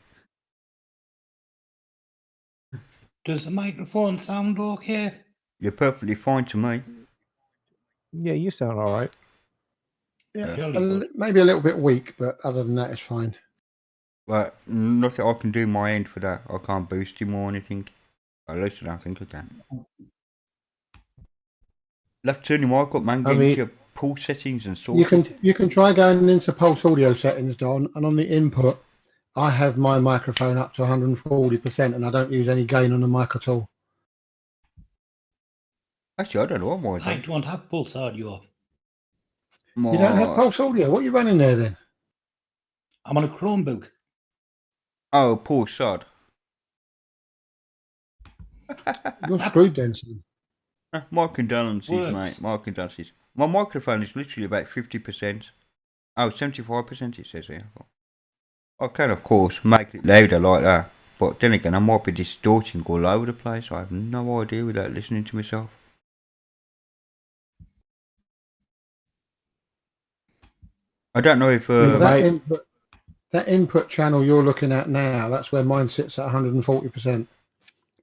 innit? Does the microphone sound okay? You're perfectly fine to me. Yeah, you sound all right. Yeah, Jolly good. maybe a little bit weak, but other than that, it's fine. But nothing I can do my end for that. I can't boost him or anything. At least I don't think I can. Left turn your mic up, man. Get into your pool settings and sort it. You can try going into Pulse Audio settings, Don, and on the input, I have my microphone up to 140%, and I don't use any gain on the mic at all. Actually, I don't know what mine I is. don't have Pulse Audio. You don't have Pulse Audio? What are you running there then? I'm on a Chromebook. Oh, poor sod. You're screwed then, son. My condolences, Works. mate. My condolences. My microphone is literally about 50%. Oh, 75% it says here. I can, of course, make it louder like that. But then again, I might be distorting all over the place. I have no idea without listening to myself. I don't know if... that input channel you're looking at now, that's where mine sits at 140%.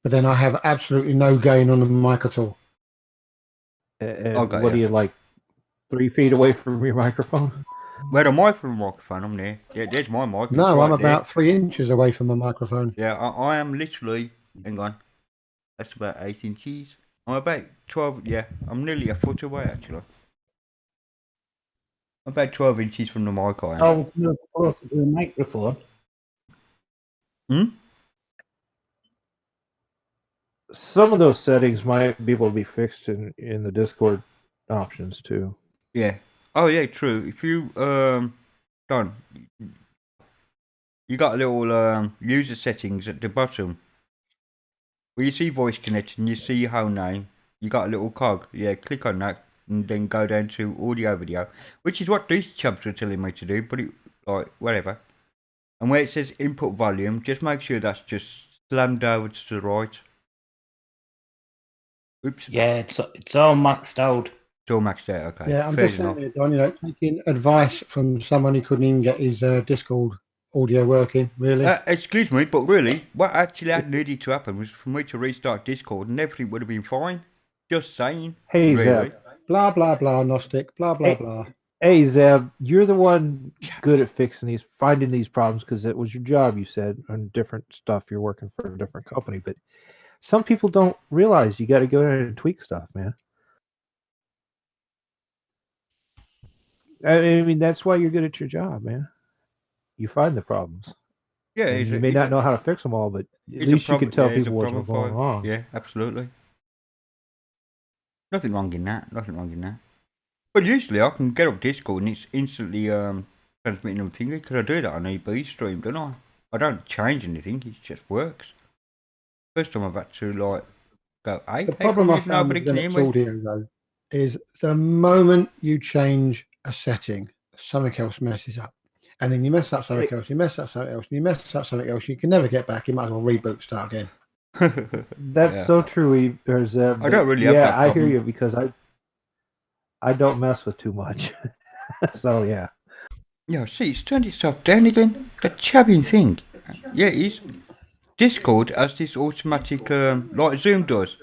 But then I have absolutely no gain on the mic at all. What are you, like 3 feet away from your microphone? Where the microphone, I'm there. Yeah, there's my mic. No, right I'm about there. 3 inches away from the microphone. Yeah, I am literally... Hang on. That's about 8 inches. I'm about 12... Yeah, I'm nearly a foot away, actually. I'm about 12 inches from the mic, I am. Oh, no, closer to the microphone. Some of those settings might be able to be fixed in the Discord options too. Yeah. Oh yeah, true. If you Don, you got a little user settings at the bottom. Where you see voice connect and you see your whole name, you got a little cog. Yeah, click on that and then go down to audio video, which is what these chubs were telling me to do, but it whatever. And where it says input volume, just make sure that's just slammed over to the right. Oops. Yeah, it's all maxed out. It's all maxed out. Okay. Yeah, I'm Fair just saying, enough. there, Don, taking advice from someone who couldn't even get his Discord audio working, really. Excuse me, but really, what actually had needed to happen was for me to restart Discord and everything would have been fine. Just saying. Hey, Really. Zeb. Blah, blah, blah, Gnostic, blah, blah, blah. Hey, Zeb, you're the one good at finding these problems because it was your job, you said, on different stuff. You're working for a different company. But some people don't realize you got to go in and tweak stuff, man. I mean, that's why you're good at your job, man. You find the problems. Yeah, And you may not know how to fix them all, but at least you can tell people what's going wrong. Yeah, absolutely. Nothing wrong in that. Nothing wrong in that. But usually I can get up Discord and it's instantly transmitting on thingy because I do that on EB stream, don't I? I don't change anything. It just works. First time I've had to like go, hey, The problem I found with Linux audio, though, is the moment you change a setting, something else messes up. And then you mess up something else, you mess up something else, and you mess up something else, you can never get back. You might as well reboot, start again. That's so true. I don't really have that problem. I hear you because I don't mess with too much. So, yeah. Yeah, see, it's turned itself down again. That chabbing thing. Yeah, it is. Discord has this automatic, like Zoom does.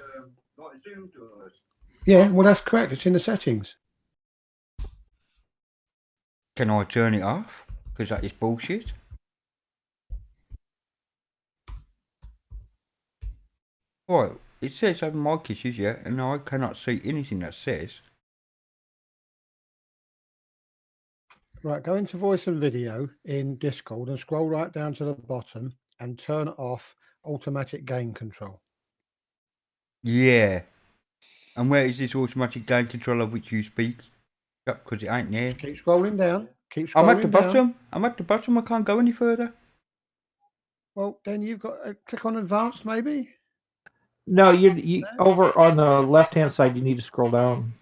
Yeah, well, that's correct. It's in the settings. Can I turn it off? Because that is bullshit. Right, it says having mic issues, yeah, and I cannot see anything that says. Right, go into voice and video in Discord and scroll right down to the bottom and turn off automatic gain control. Yeah. And where is this automatic gain control of which you speak? Because it ain't there. Keep scrolling down. Keep scrolling I'm at the down. bottom. I'm at the bottom. I can't go any further. Well, then you've got to click on advanced, maybe. No, you over on the left-hand side. You need to scroll down.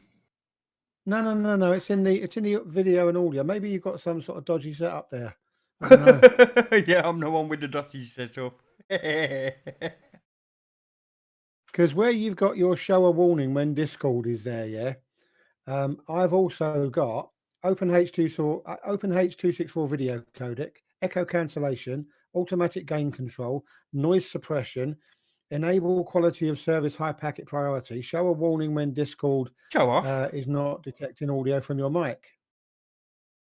No. It's in the video and audio. Maybe you've got some sort of dodgy setup there. I don't know. Yeah, I'm the one with the dodgy setup. Because where you've got your show a warning when Discord is there, yeah. I've also got Open H264 video codec, echo cancellation, automatic gain control, noise suppression, enable quality of service high packet priority, show a warning when Discord is not detecting audio from your mic.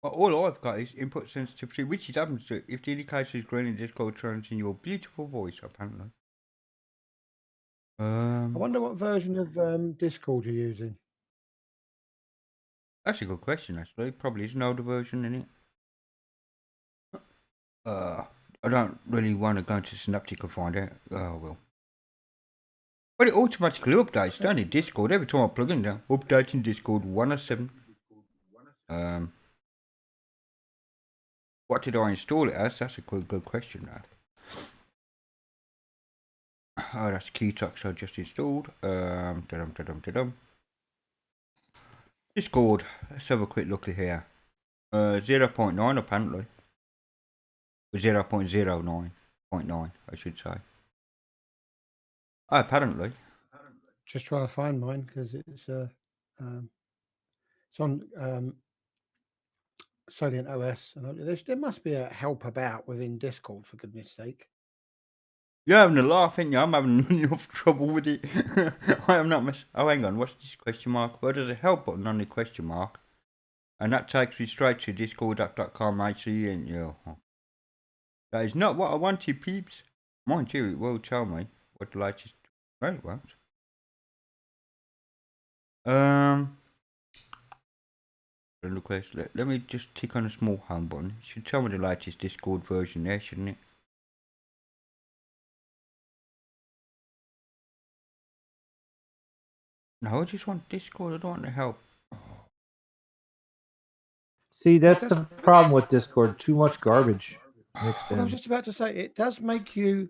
Well, all I've got is input sensitivity, which is happens to if the indicator is green in Discord turns in your beautiful voice, apparently. I wonder what version of Discord you're using. That's a good question, actually. Probably is an older version in it. I don't really want to go into Synaptic and find out. Oh, well. But it automatically updates, don't it? Discord, every time I plug in now. Updating Discord 107. What did I install it as? That's a good question now. Oh, that's Keytox I just installed. Discord, let's have a quick look at here. 0.9 apparently. 0.09.9, I should say. Oh, apparently. Just trying to find mine because it's on Salient OS, and there must be a help about within Discord, for goodness sake. You're having a laugh, ain't you? I'm having enough trouble with it. I am not oh, hang on, what's this question mark? Well, there's a help button on the question mark. And that takes me straight to discord.com, and you. That is not what I wanted, peeps. Mind you, it will tell me what the latest... No, it won't. Request. Let me just tick on a small home button. It should tell me the latest Discord version there, shouldn't it? No, I just want Discord. I don't want the help. Oh. See, that's the problem with Discord. Too much garbage mixed in. I was just about to say, it does make you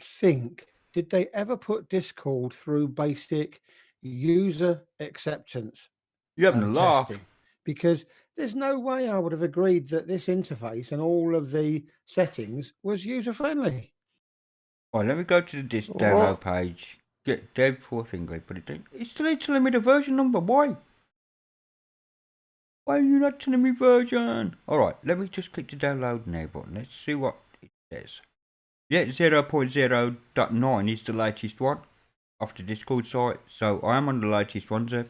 think, did they ever put Discord through basic user acceptance? You having a laugh? Because there's no way I would have agreed that this interface and all of the settings was user-friendly. Right, let me go to the download page. Get Dev for thingy, put it in. It's still telling me the version number. Why? Why are you not telling me version? Alright, let me just click the download now button. Let's see what it says. Yeah, 0.0.9 is the latest one off the Discord site. So I am on the latest one, Zeb.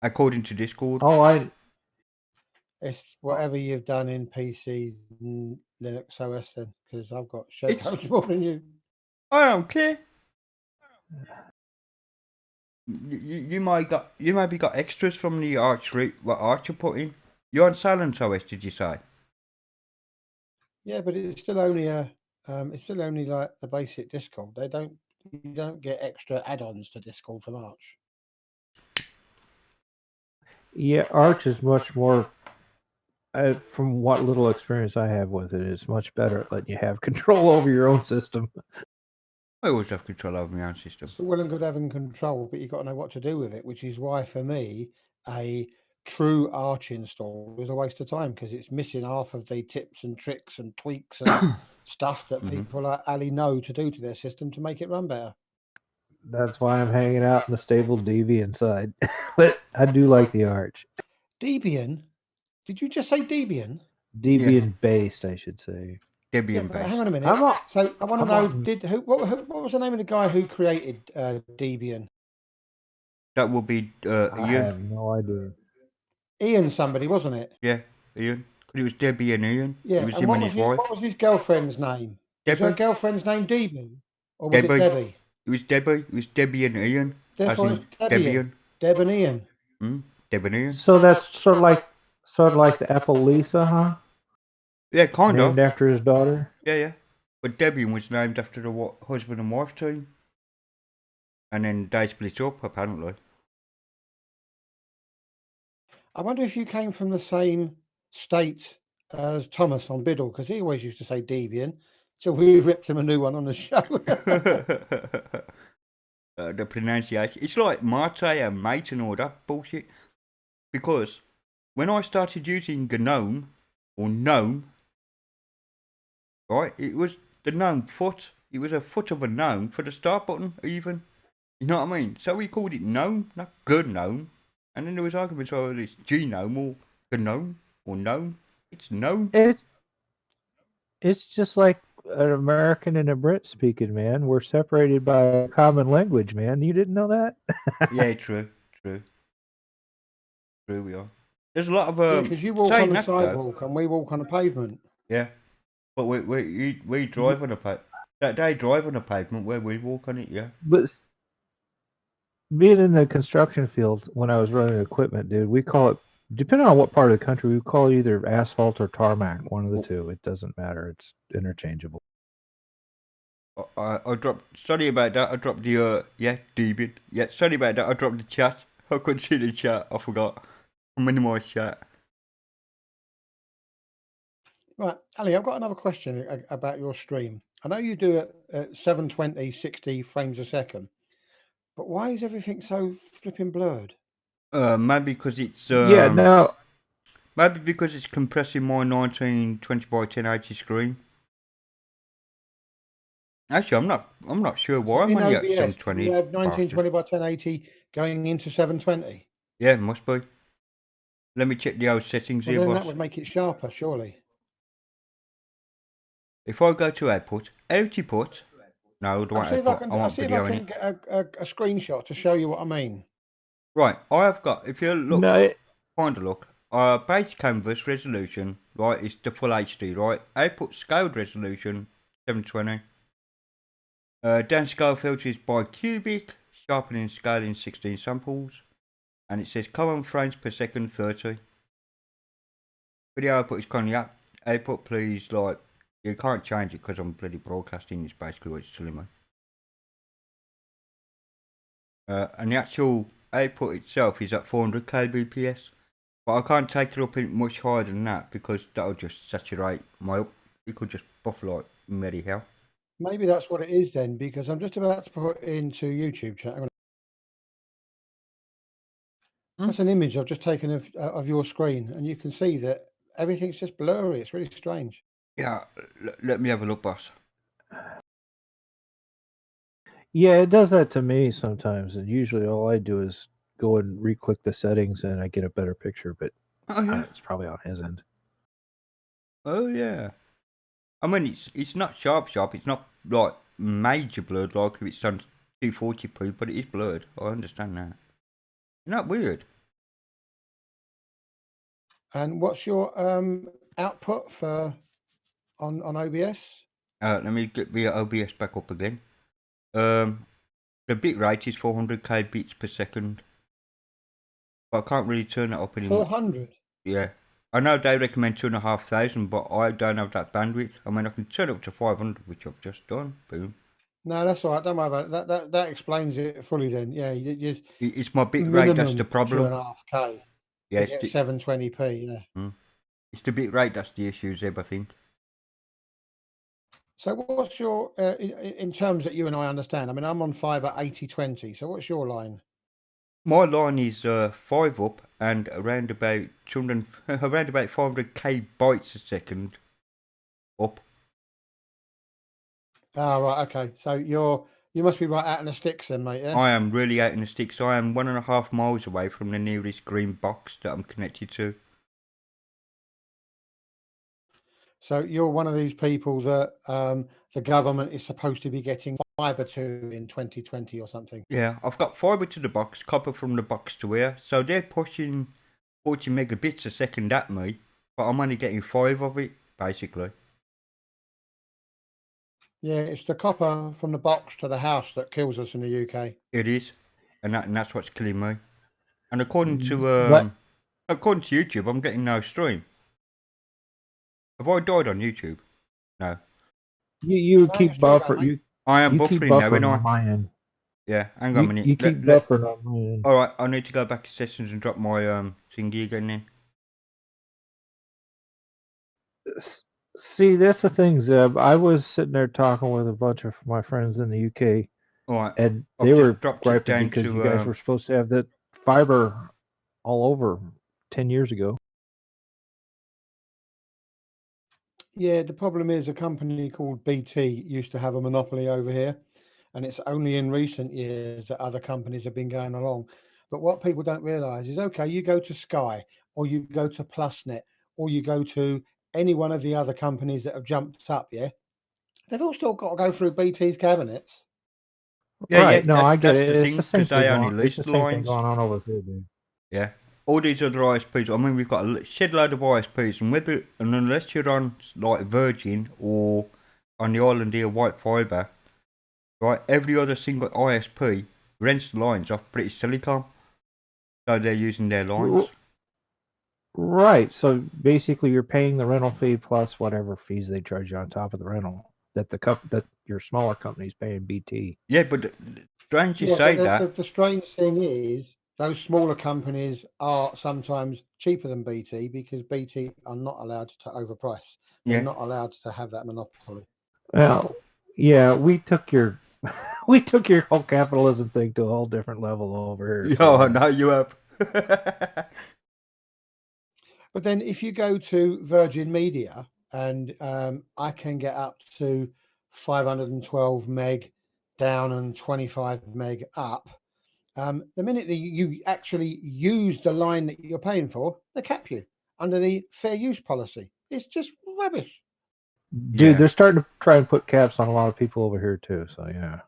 According to Discord. Oh, It's whatever you've done in PC and Linux OS then, because I've got shellcodes more than you. I don't care. You maybe got extras from the what Archer put in. You're on Silent OS, did you say? Yeah, but it's still only like the basic Discord. You don't get extra add-ons to Discord from Arch. yeah, Arch is much more. From what little experience I have with it, it's much better at letting you have control over your own system. I always have control over my own system. It's all well and good having control, but you've got to know what to do with it, which is why, for me, a true Arch install is a waste of time because it's missing half of the tips and tricks and tweaks and stuff that people like Ali know to do to their system to make it run better. That's why I'm hanging out in the stable Debian side. But I do like the Arch. Debian? Did you just say Debian? Debian based, I should say. Debian Yeah, based. Hang on a minute. So I want to know, what was the name of the guy who created Debian? That will be Ian. I have no idea. Ian somebody, wasn't it? Yeah, Ian. It was Debbie and Ian. Yeah, It was and him and his wife. what was his girlfriend's name? Was her Debbie. girlfriend's name Debian? Or was Debbie. it Debbie? It was Debbie. It was Debbie and Ian. Therefore, it's Debian. Deb and Ian. Deb and Ian. So that's sort of like the Apple Lisa, huh? Yeah, kind of. Named after his daughter. Yeah. But Debian was named after the husband and wife team. And then they split up, apparently. I wonder if you came from the same state as Thomas on Biddle, because he always used to say Debian. So we ripped him a new one on the show. The pronunciation. It's like Mate and mate and all that bullshit. Because when I started using GNOME, or GNOME, right, it was the GNOME foot. It was a foot of a GNOME for the start button, even. You know what I mean? So we called it GNOME, not GNOME. And then there was arguments over it's GNOME or GNOME or GNOME. It's GNOME. It's just like an American and a Brit speaking, man. We're separated by a common language, man. You didn't know that? Yeah, true. True, we are. There's a lot of because you walk on the sidewalk and we walk on the pavement. Yeah, but we drive on the pavement. They drive on the pavement where we walk on it. Yeah. But being in the construction field when I was running equipment, dude, we call it, depending on what part of the country, we call it either asphalt or tarmac. One of the two. It doesn't matter. It's interchangeable. I dropped. Sorry about that. I dropped the Debian. Yeah, sorry about that. I dropped the chat. I couldn't see the chat. I forgot. I minimize chat. Right, Ali, I've got another question about your stream. I know you do it at 720, 60 frames a second, but why is everything so flipping blurred? Maybe because it's maybe because it's compressing my 1920 by 1080 screen. Actually, I'm not sure why I'm only at 720. You have 1920 by 1080 going into 720. Yeah, it must be. Let me check the old settings here, then boss. that would make it sharper, surely. If I go to output, no, the I'll see if I can get a screenshot to show you what I mean. Right, I have got, if you look, find a look, base canvas resolution, right, is the full HD, right? Output scaled resolution, 720. Downscale filters by cubic, sharpening scaling 16 samples. And it says common frames per second 30. Video output is currently output, please, like, you can't change it because I'm bloody broadcasting, it's basically what it's telling me. And the actual output itself is at 400 kbps, but I can't take it up much higher than that because that'll just saturate my up. It could just buff like merry hell. Maybe that's what it is then, because I'm just about to put into YouTube chat. That's an image I've just taken of your screen, and you can see that everything's just blurry. It's really strange. Yeah, let me have a look, boss. Yeah, it does that to me sometimes, and usually all I do is go and re-click the settings and I get a better picture, but Oh yeah. it's probably on his end. Oh yeah. I mean, it's not sharp. It's not like major blurred like if it's on 240p, but it is blurred. I understand that. Isn't that weird? And what's your output for on OBS? Let me get the OBS back up again. The bit rate is 400k bits per second. But I can't really turn it up anymore. 400. Yeah. I know they recommend 2,500, but I don't have that bandwidth. I mean, I can turn it up to 500, which I've just done. Boom. No, that's all right. Don't worry about it. That explains it fully. Then, yeah, you just It's my bit rate that's the problem. 2.5K. Yeah, to get 720p. Yeah. It's the bit rate that's the issue, Zeb, I think. So, what's your in terms that you and I understand? I mean, I'm on fiber 8020. So, what's your line? My line is 5 up and around about 200, around about 500k bytes a second up. Ah, right. Okay. So you must be right out in the sticks then, mate. Yeah. I am really out in the sticks. I am 1.5 miles away from the nearest green box that I'm connected to. So you're one of these people that the government is supposed to be getting fiber to in 2020 or something. Yeah, I've got fibre to the box, copper from the box to here. So they're pushing 40 megabits a second at me, but I'm only getting 5 of it, basically. Yeah, it's the copper from the box to the house that kills us in the UK. It is, and that's what's killing me. And according to YouTube, I'm getting no stream. Have I died on YouTube? No. You No, keep you're still buffer. going, mate. I am You keep buffering now, buffering ain't I? on my end. Yeah, hang on a minute. You keep buffering on my end. All right, I need to go back to sessions and drop my thingy again then. See, that's the thing, Zeb. I was sitting there talking with a bunch of my friends in the UK, All right, and I've they just were dropped it griping down because to, you guys were supposed to have that fiber all over 10 years ago. Yeah, the problem is a company called BT used to have a monopoly over here, and it's only in recent years that other companies have been going along. But what people don't realise is, okay, you go to Sky or you go to PlusNet or you go to any one of the other companies that have jumped up, yeah, they've all still got to go through BT's cabinets. Yeah, Right? yeah, No, I get that's it. the It's thing, the same 'cause thing they only going. It's lease the the same thing lines. going on over here, dude. Yeah, all these other ISPs. I mean, we've got a shed load of ISPs, and unless you're on like Virgin or on the island here, White Fibre, right? Every other single ISP rents the lines off British Telecom, so they're using their lines. Right. So basically, you're paying the rental fee plus whatever fees they charge you on top of the rental that that your smaller company's paying BT. Yeah, but strange you Yeah, say but that. the strange thing is those smaller companies are sometimes cheaper than BT because BT are not allowed to overprice. They're Yeah. not allowed to have that monopoly. Well, yeah, we took your whole capitalism thing to a whole different level over here. Yeah, so, I know you have. But then if you go to Virgin Media and I can get up to 512 meg down and 25 meg up, the minute that you actually use the line that you're paying for, they cap you under the fair use policy. It's just rubbish. dude, Yeah. they're starting to try and put caps on a lot of people over here too. So yeah,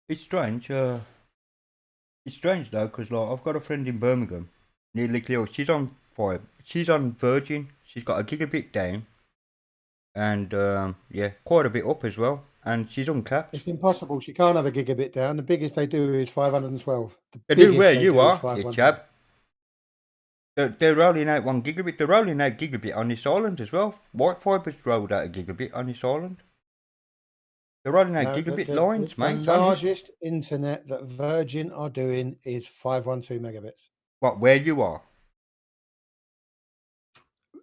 It's strange. It's strange though, because like I've got a friend in Birmingham, near Licklill. She's on five. She's on Virgin. She's got a gigabit down, and yeah, quite a bit up as well. And she's uncapped. It's impossible. She can't have a gigabit down. The biggest they do is 512. They do where you are, you chap. They're rolling out 1 gigabit. They're rolling out gigabit on this island as well. White Fiber's rolled out a gigabit on this island. They're rolling out gigabit lines, mate. The largest internet that Virgin are doing is 512 megabits. What, where you are?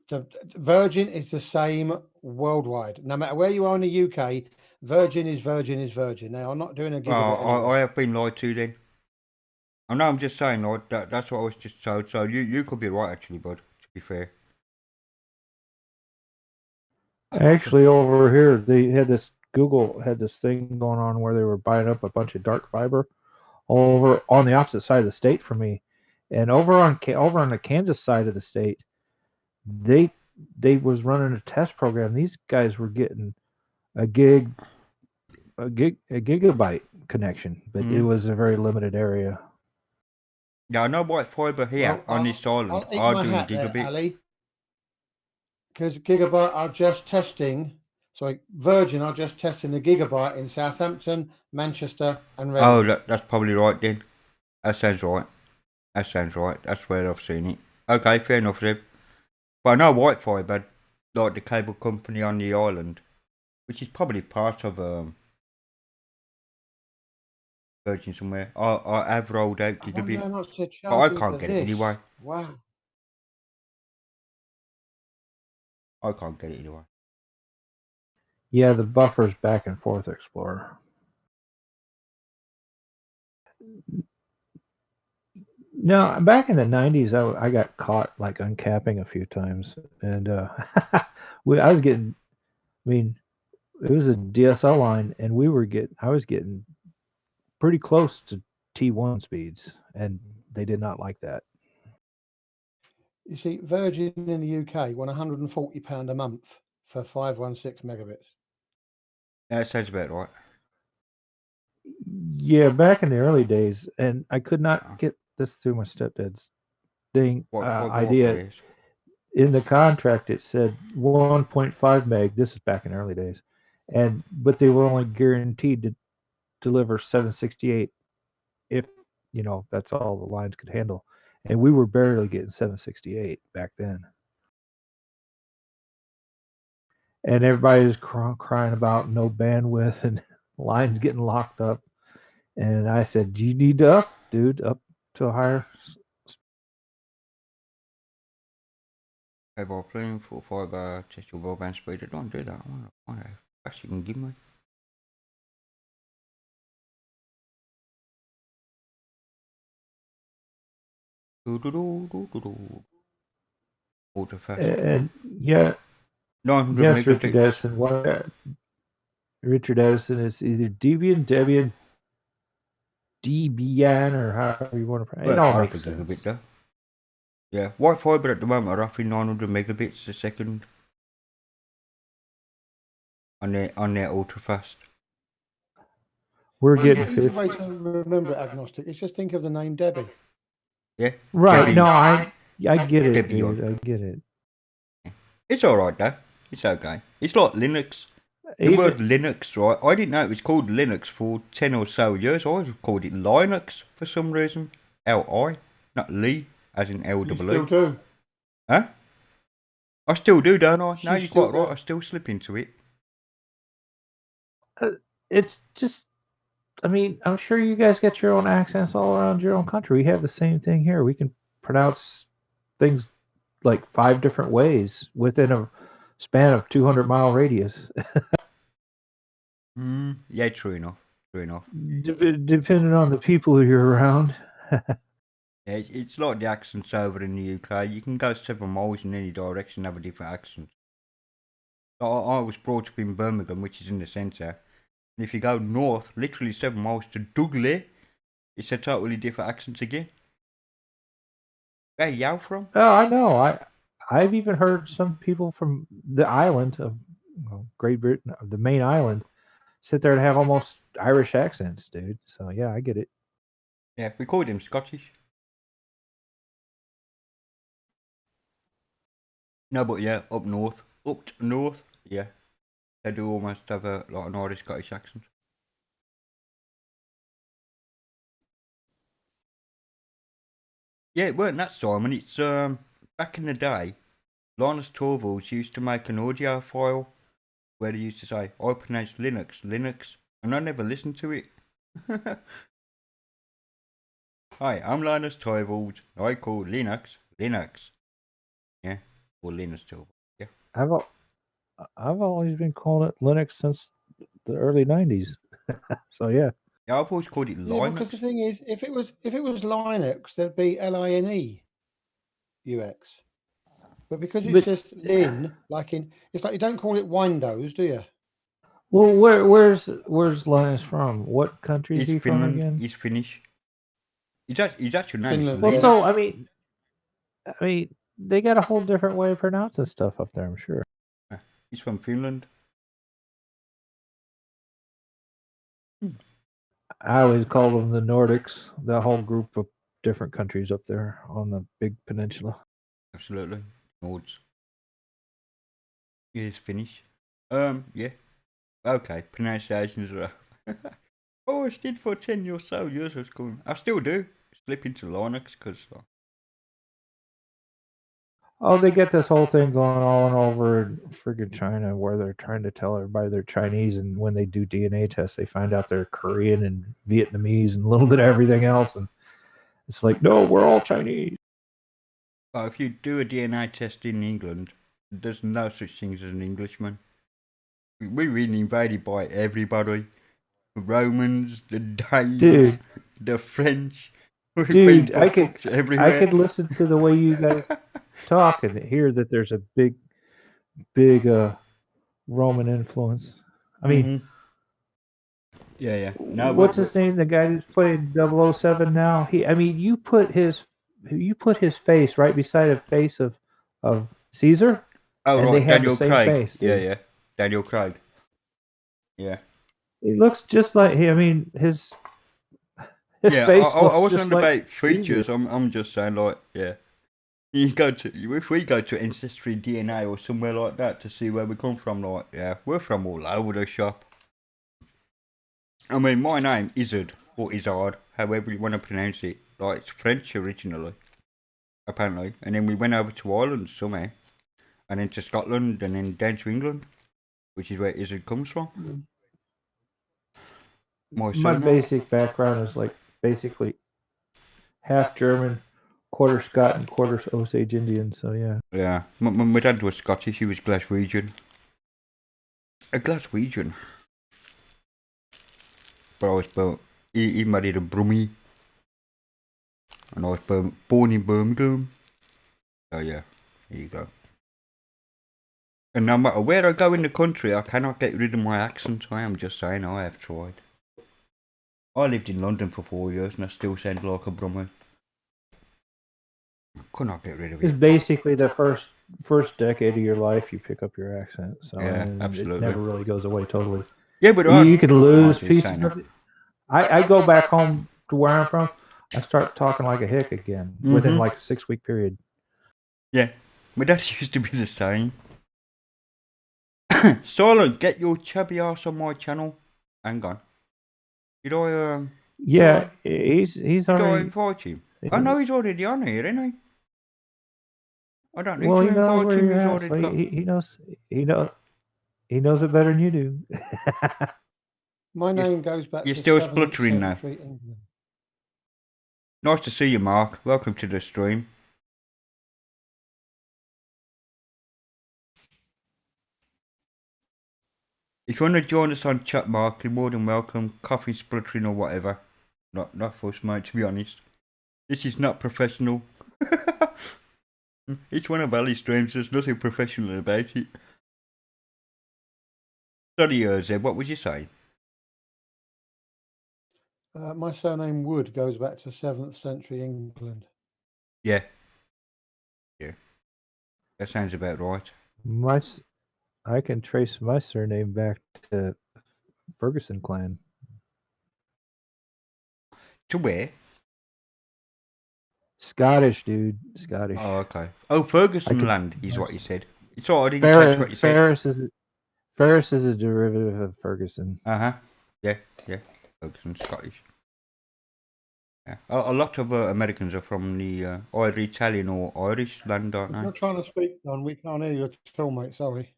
The Virgin is the same worldwide. No matter where you are in the UK, Virgin is Virgin is Virgin. They are not doing a gigabit. I have been lied to then. I know, I'm just saying, like, that's what I was just told. So you could be right, actually, bud, to be fair. actually over here they had this Google had this thing going on where they were buying up a bunch of dark fiber all over on the opposite side of the state from me, And over on the Kansas side of the state, they was running a test program. These guys were getting a gigabyte connection, but it was a very limited area. Yeah, I know white fibre here on this island I'll eat are my doing hat there, gigabit. Ali, because Gigabyte are just testing. Sorry, Virgin are just testing the Gigabyte in Southampton, Manchester, and Reading. Oh, that's probably right then. That sounds right. That's where I've seen it. Okay, fair enough, Zeb. But I know white fibre, like the cable company on the island, which is probably part of Virgin somewhere. I have rolled out I wonder how gigabit, much they're but I charging can't for get this. it anyway. Wow. I can't get it anyway. Yeah, the buffer's back and forth, Explorer. No, back in the 90s, I got caught like uncapping a few times, and I was getting. I mean, it was a DSL line, and I was getting pretty close to T1 speeds, and they did not like that. You see, Virgin in the UK won £140 a month for 516 megabits. That sounds about right. Yeah, back in the early days, and I could not get this through my stepdad's thing idea. In the contract, it said 1.5 meg. This is back in the early days, but they were only guaranteed to deliver 768 if that's all the lines could handle, and we were barely getting 768 back then. And everybody was crying about no bandwidth and lines getting locked up. And I said, "You need to up to a higher." Cable playing for fibre, test your broadband speed. I don't do that. I wonder how fast you can give me. Ultra fast. And yeah, 900 yes, megabits. Richard Edison. Richard Edison is either Debian, or however you want to pronounce it. It all makes sense. Gigabit though. Yeah, white fibre at the moment are roughly 900 megabits a second on their ultra fast. We're getting the easy way to remember it, agnostic. Is just think of the name Debbie. Yeah. Right. Debbie. No, I get it, Debbie dude. I get it. It's alright though. It's okay. It's like Linux. The word Linux, right? I didn't know it was called Linux for 10 or so years. I always called it Linux for some reason. L-I, not Lee, as in L-E-E. You still do. Huh? I still do, don't I? No, You you're still quite right. do. I still slip into it. It's just, I mean, I'm sure you guys get your own accents all around your own country. We have the same thing here. We can pronounce things like 5 different ways within a span of 200-mile radius. Yeah, true enough. Depending on the people who you're around. Yeah, it's like the accents over in the UK. You can go 7 miles in any direction and have a different accent. I was brought up in Birmingham, which is in the centre. And if you go north, literally 7 miles to Dudley, it's a totally different accent again. Where are you from? Oh, I know. I've even heard some people from the island of Great Britain, the main island, sit there and have almost Irish accents, dude. So yeah, I get it. Yeah, we call them Scottish. No, but yeah, up north, yeah, they do almost have like an Irish Scottish accent. Yeah, it weren't that, Simon. It's back in the day, Linus Torvalds used to make an audio file where he used to say, "I pronounce Linux," and I never listened to it. Hi, I'm Linus Torvalds. I call Linux. Yeah, or Linus Torvalds. Yeah. I've always been calling it Linux since the early '90s. So yeah. Yeah, I've always called it Linux. Yeah, because the thing is, if it was Linux, there'd be LINE UX. But because it's just Lin, it's like you don't call it Windows, do you? Well, where's Linus from? What country is he Finland. from again? He's Finnish. He's actually nice. Finland, Well, yeah. so I mean, they got a whole different way of pronouncing stuff up there. I'm sure. He's from Finland. I always call them the Nordics. The whole group of different countries up there on the big peninsula. Absolutely. Nords. He's Finnish. Yeah. Okay, pronunciations are. Oh, I did for 10 or so years of school. I still do. Slip into Linux because. Oh, they get this whole thing going on over in friggin' China where they're trying to tell everybody they're Chinese, and when they do DNA tests, they find out they're Korean and Vietnamese and a little bit of everything else. And it's like, no, we're all Chinese. But if you do a DNA test in England, there's no such thing as an Englishman. We've been invaded by everybody. The Romans, the Danes, Dude. the French. We've Dude, been I could fucked everywhere. I could listen to the way you guys talk and hear that there's a big Roman influence. I mean, Mhm. Yeah. No, what's his name? The guy who's playing 007 now. You put his face right beside the face of Caesar. Oh, and right, they have Daniel the same Craig. face. Dude. Yeah. Daniel Craig. Yeah. He looks just like him. I mean, his Yeah, face I looks wasn't just like about features. Caesar. I'm just saying, like, yeah. If we go to Ancestry DNA or somewhere like that to see where we come from, like, yeah, we're from all over the shop. I mean, my name Izzard or Izzard, however you want to pronounce it. Like, it's French originally, apparently, and then we went over to Ireland somewhere, and then to Scotland, and then down to England, which is where Izzard comes from. My surname. basic background is like basically half German, quarter Scot, and quarter Osage Indian. So yeah. Yeah, my dad was Scottish. He was Glaswegian. A Glaswegian. But I was born. He married a Brummie, and I was born in Birmingham. So yeah, there you go. And no matter where I go in the country, I cannot get rid of my accent. I am just saying, I have tried. I lived in London for 4 years, and I still sound like a Brummie. Could not get rid of It's it. basically the first decade of your life you pick up your accent. So Yeah, and absolutely. it never really goes away totally. Yeah, but You can lose I pieces of it. I go back home to where I'm from. I start talking like a hick again within like a 6-week period. Yeah, my dad used to be the same. Silent, get your chubby ass on my channel. Hang on. Did I Yeah, he's did I already. invite him? I know he's already on here, isn't he? I don't need Well, to he knows invite where him. you're He's at. already So got. he knows it better than you do. My name goes back You're to still 7th spluttering now. century England. Nice to see you, Mark. Welcome to the stream. If you want to join us on chat, Mark, you're more than welcome. Coughing, spluttering, or whatever. Not for us, mate. To be honest, this is not professional. It's one of Ali's streams. There's nothing professional about it. Sorry, Zeb. What was you saying? My surname Wood goes back to 7th century England. Yeah. That sounds about right. I can trace my surname back to Ferguson clan. To where? Scottish, dude. Scottish. Oh, okay. Oh, Ferguson could- land is what you said. It's all right, I didn't catch what you said. Ferris is a derivative of Ferguson. Uh-huh. Yeah. Ferguson, Scottish. Yeah. A lot of Americans are from the either Italian or Irish land, aren't If they? you're trying to speak, Don, we can't hear you at all, mate. Sorry.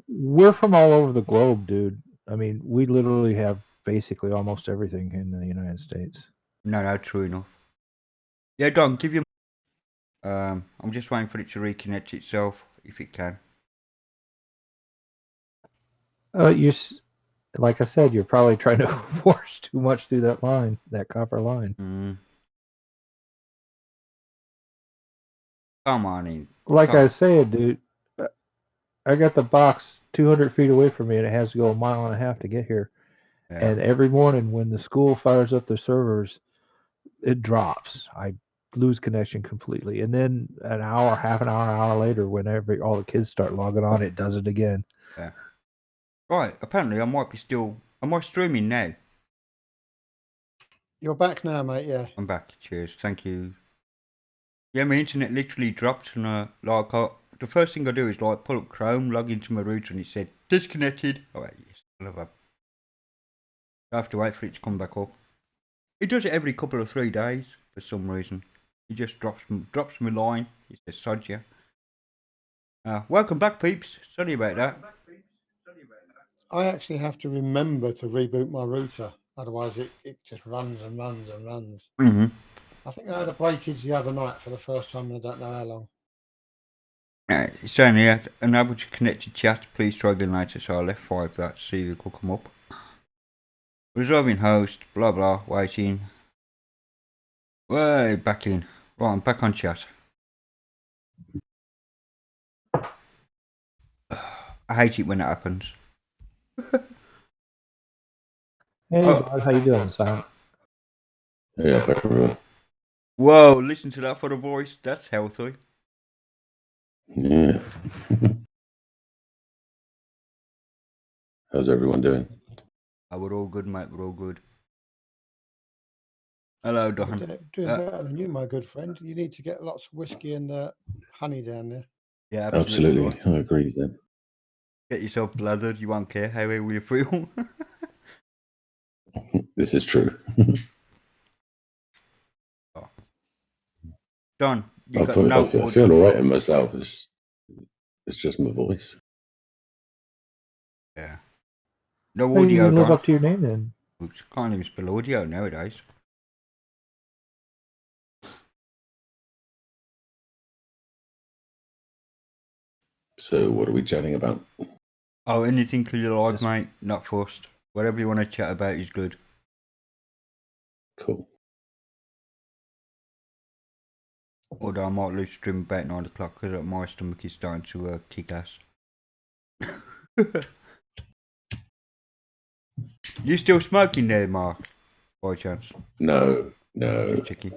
We're from all over the globe, dude. I mean, we literally have basically almost everything in the United States. No, true enough. Yeah, Don, give you. I'm just waiting for it to reconnect itself, if it can. Like I said, you're probably trying to force too much through that line, that copper line. Come on in. Like I said, dude, I got the box 200 feet away from me, and it has to go a mile and a half to get here. Yeah. And every morning when the school fires up their servers, it drops. I lose connection completely. And then an hour, half an hour later, whenever all the kids start logging on, it does it again. Yeah. Right. Apparently, I might streaming now? You're back now, mate. Yeah. I'm back. Cheers. Thank you. Yeah, my internet literally dropped, and the first thing I do is like pull up Chrome, log into my router, and it said disconnected. Oh wait, yes, love that. I have to wait for it to come back up. It does it every couple of 3 days for some reason. It just drops my line. It says sod ya. Welcome back, peeps. Sorry about that. I actually have to remember to reboot my router, otherwise it just runs and runs and runs. Mm-hmm. I think I had to play kids the other night for the first time in I don't know how long. It's saying here, unable to connect to chat. Please try again later. So I left 5 that to see if it could come up. Resolving host. Blah blah. Waiting. Way back in. Right, I'm back on chat. I hate it when it happens. Hey, Bob, how you doing, Silent? Yeah, everyone. Whoa, listen to that for the voice. That's healthy. Yeah. How's everyone doing? We're all good, mate. We're all good. Hello, Don. Doing better than you, my good friend. You need to get lots of whiskey and honey down there. Yeah, absolutely. Absolutely. I agree then. Get yourself lathered. You won't care how we feel. This is true. Don, you I got feel, no I feel all right in myself. It's just my voice. Yeah. No Well, you audio, can live Don. up to your name then. Oops, can't even spell audio nowadays. So what are we chatting about? Oh, anything you like, Just- mate. Not fussed. Whatever you want to chat about is good. Cool. Although I might lose stream about 9 o'clock because my stomach is starting to kick ass. You still smoking there, Mark? By chance? No. No. Chicky.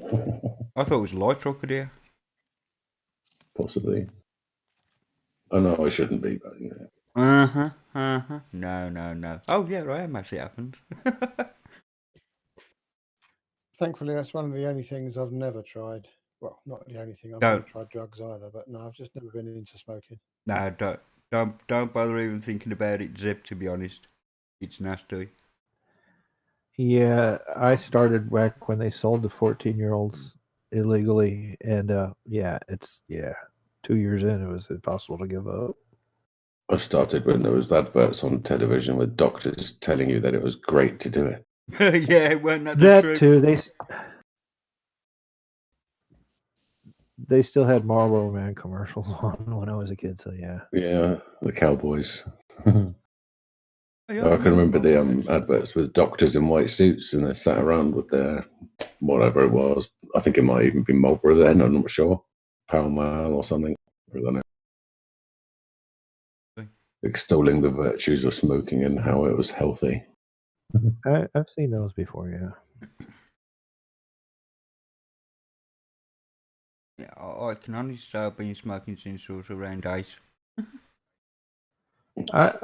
I thought it was a light truck there. Possibly. I know I shouldn't be, but you know. No. Oh yeah, I am actually happened. Thankfully, that's one of the only things I've never tried. Well, not the only thing. I've No. never tried drugs either, but no, I've just never been into smoking. No, don't bother even thinking about it, Zip, to be honest. It's nasty. Yeah, I started back when they sold to 14-year-olds illegally, and it's 2 years in, it was impossible to give up. I started when there was adverts on television with doctors telling you that it was great to do it. Yeah, weren't that the That truth? too, they still had Marlboro Man commercials on when I was a kid, so yeah. Yeah, the cowboys. Yeah, I can remember the adverts with doctors in white suits, and they sat around with their whatever it was. I think it might even be Marlboro then. I'm not sure. Pall Mall or something. I don't know. Extolling the virtues of smoking and how it was healthy. I've seen those before, yeah. Yeah, I can honestly say I've been smoking since I was around 8. I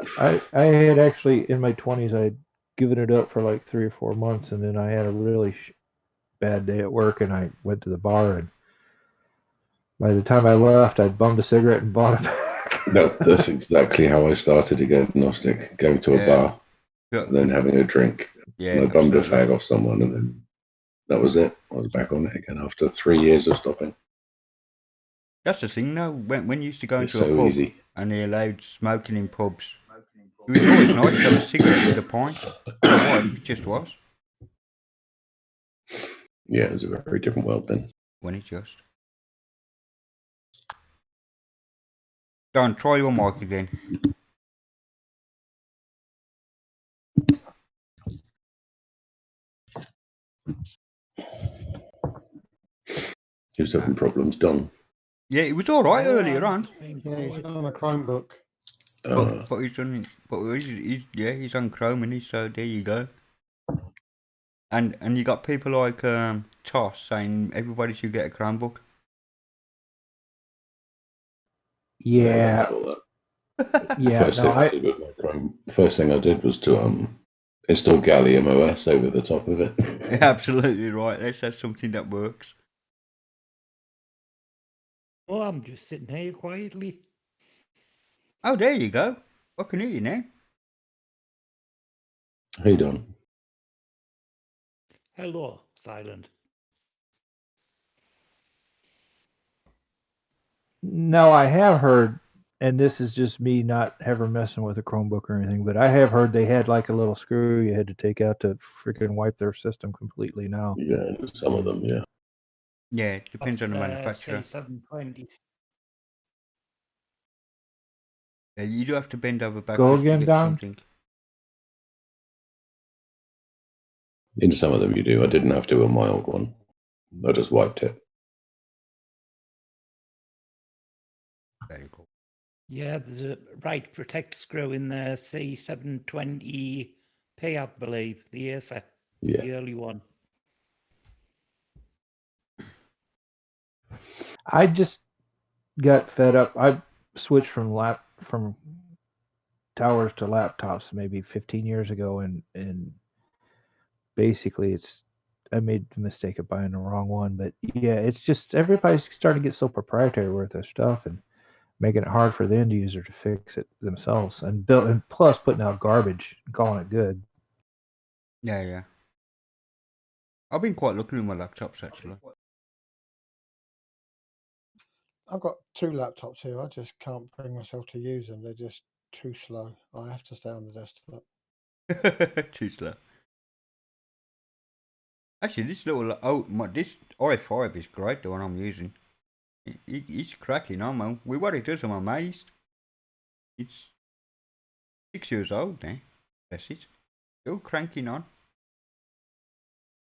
had actually in my 20s I'd given it up for like 3 or 4 months, and then I had a really bad day at work, and I went to the bar, and by the time I left, I'd bummed a cigarette and bought it back. That's exactly how I started to get agnostic, going to a bar, and then having a drink. Yeah, and I bummed a absolutely. fag off someone, and then that was it. I was back on it again after 3 years of stopping. That's the thing, though. When you used to go It's into a so pub easy. and they allowed smoking in pubs, it was always nice to have a cigarette with a pint. It just was. Yeah, it was a very different world then. When it just. Don, try your mic again. Who's having problems, Don? Yeah, it was all right earlier on. Yeah, he's on a Chromebook. But he's on. He's on Chrome, and so there you go. And you got people like Toss saying everybody should get a Chromebook. Yeah, yeah. First No, thing I did with my Chrome, first thing I did was to install Gallium OS over the top of it. You're absolutely right. That's something that works. Oh, I'm just sitting here quietly. Oh, there you go. I can hear you now. Hey, Don. Hello, silent. no, I have heard, and this is just me not ever messing with a Chromebook or anything, but I have heard they had like a little screw you had to take out to freaking wipe their system completely now. Yeah, some of them, yeah. Yeah, it depends on the That's, manufacturer. C720. Yeah, you do have to bend over Go backwards to again, get Don? something. In some of them you do. I didn't have to on my old one. I just wiped it. Very cool. Yeah, there's a right protect screw in there, C720P, I believe, the Acer, Yeah. the early one. I just got fed up. I switched from towers to laptops maybe 15 years ago, and basically I made the mistake of buying the wrong one. But yeah, it's just everybody's starting to get so proprietary with their stuff and making it hard for the end user to fix it themselves, and plus putting out garbage and calling it good. Yeah. I've been quite lucky with my laptops actually. I've got 2 laptops here. I just can't bring myself to use them. They're just too slow. I have to stay on the desktop. Too slow. Actually, this this i5 is great. The one I'm using. It's cracking. With what it does, I'm amazed. It's 6 years old now. That's it. Still cranking on.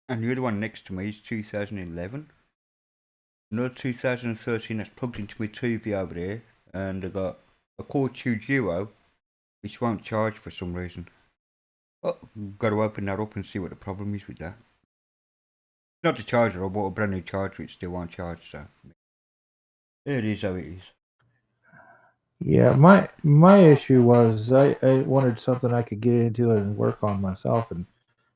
And the other one next to me is 2011. Another 2013 that's plugged into my TV over there. And I got a Core 2 Duo, which won't charge for some reason. Oh, got to open that up and see what the problem is with that. Not the charger, I bought a brand new charger, it still won't charge, so it is how it is. Yeah, my issue was I wanted something I could get into and work on myself and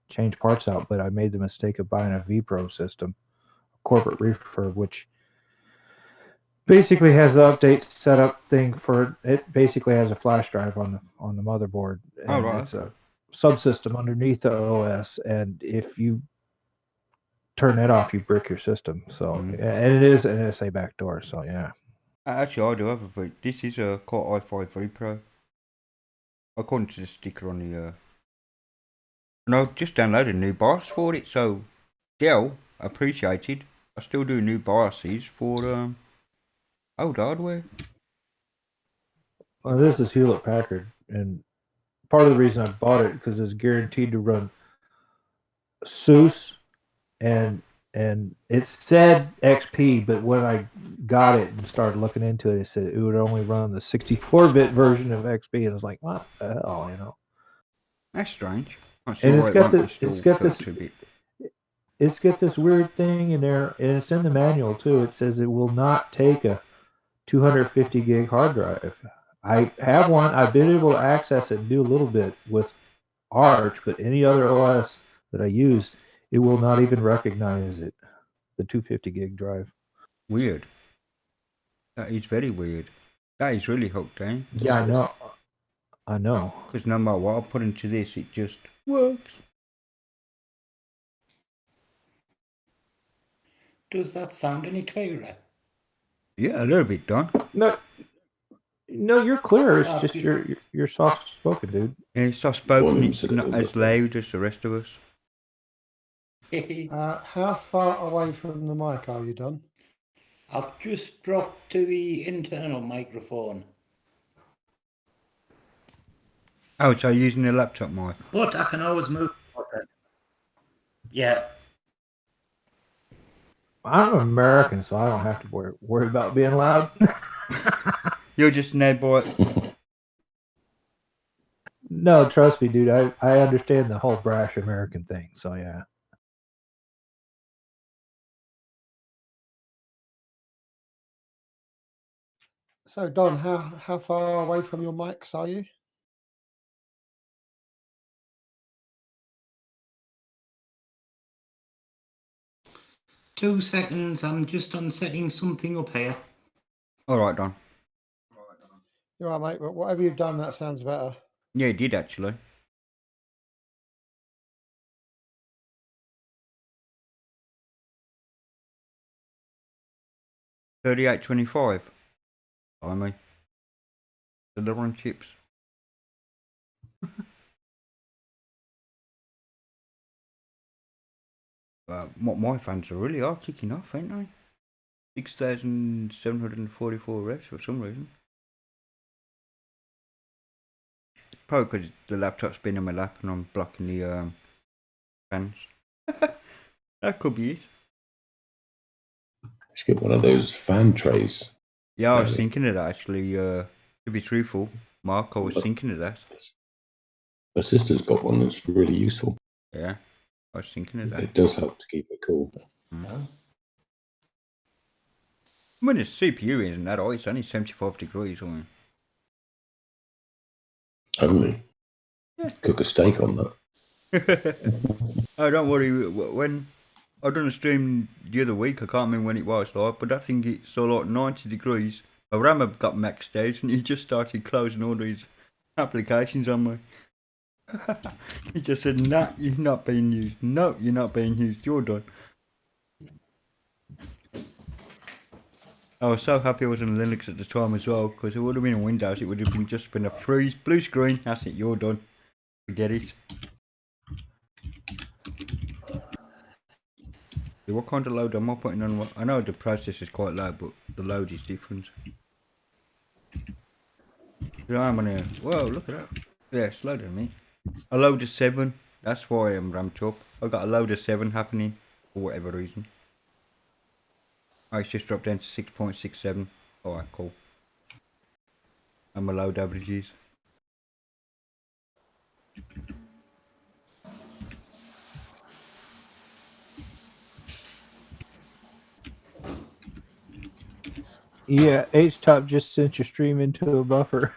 change parts out, but I made the mistake of buying a vPro system, corporate refurb, which basically has the update setup thing for it. Basically has a flash drive on the motherboard, and it's a subsystem underneath the OS. And if you turn that off, you brick your system. So and it is an NSA backdoor. So yeah. Actually, I do have this is a Core i5 Pro. According to the sticker on the and I've just downloaded a new BIOS for it. So Dell appreciated. I still do new BIOSes for old hardware. Well, this is Hewlett Packard, and part of the reason I bought it because it's guaranteed to run SUSE, and it said XP, but when I got it and started looking into it, it said it would only run the 64-bit version of XP, and I was like, what the hell, you know? That's strange. And it's got this weird thing in there, and it's in the manual too. It says it will not take a 250 gig hard drive. I have one. I've been able to access it and do a little bit with Arch, but any other OS that I use, it will not even recognize it, the 250 gig drive. Weird. That is very weird. That is really hooked, eh? Yeah, I know. Because no matter what I put into this, it just works. Does that sound any clearer? Yeah, a little bit, Don. No, you're clear. It's just you're soft spoken, dude. Yeah, soft spoken. It's not as loud as the rest of us. How far away from the mic are you, Don? I've just dropped to the internal microphone. Oh, so you're using a laptop mic? But I can always move. Yeah. I'm American, so I don't have to worry about being loud. You're just an boy. No, trust me, dude. I understand the whole brash American thing. So yeah. So Don, how far away from your mics are you? Two seconds, I'm just on setting something up here. All right, Don. You're right, mate. But whatever you've done, that sounds better. Yeah, it did actually. $38.25. I mean, delivering chips. My fans are really are kicking off, ain't they? 6,744 reps for some reason. Probably because the laptop's been in my lap and I'm blocking the fans. That could be it. Should get one of those fan trays. Yeah, I was Maybe. thinking of that actually. To be truthful, Mark, I was thinking of that. My sister's got one that's really useful. Yeah, I was thinking of that. It does help to keep it cool. I mean, the CPU isn't that high. It's only 75 degrees. I mean. Only. Yeah. Cook a steak on that. Oh, don't worry. When I done a stream the other week, I can't remember when it was, like, but I think it's so like 90 degrees. My RAM had got maxed out, and he just started closing all these applications on me. He just said, "No, you're not being used. No, you're not being used. You're done." I was so happy I was on Linux at the time as well, because it would have been on Windows. It would have been just been a freeze, blue screen. That's it. You're done. Forget it. What kind of load am I putting on? I know the process is quite low, but the load is different. I'm on here. Whoa, look at that. Yeah, slow down, mate. A load of 7. That's why I'm ramped up. I got a load of 7 happening for whatever reason. Oh, it's just dropped down to 6.67. Alright, cool. And my load averages. Yeah, H-Top just sent your stream into a buffer.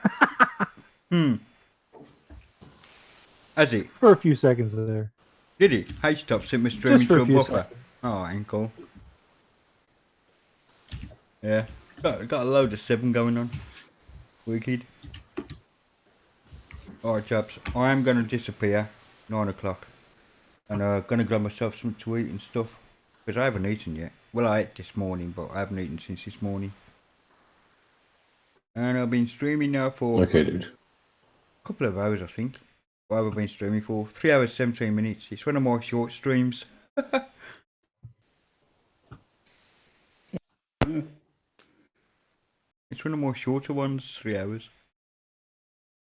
Has it? For a few seconds there. Did it? H-Top sent me stream Just for into a a few buffer. seconds. Oh, ain't cool. Yeah. Got a load of 7 going on. Wicked. Alright, chaps. I am going to disappear. 9 o'clock. And going to grab myself something to eat and stuff. Because I haven't eaten yet. Well, I ate this morning, but I haven't eaten since this morning. And I've been streaming now for Okay, dude. a couple of hours, I think. What have I been streaming for? 3 hours, 17 minutes. It's one of my short streams. It's one of my shorter ones, 3 hours.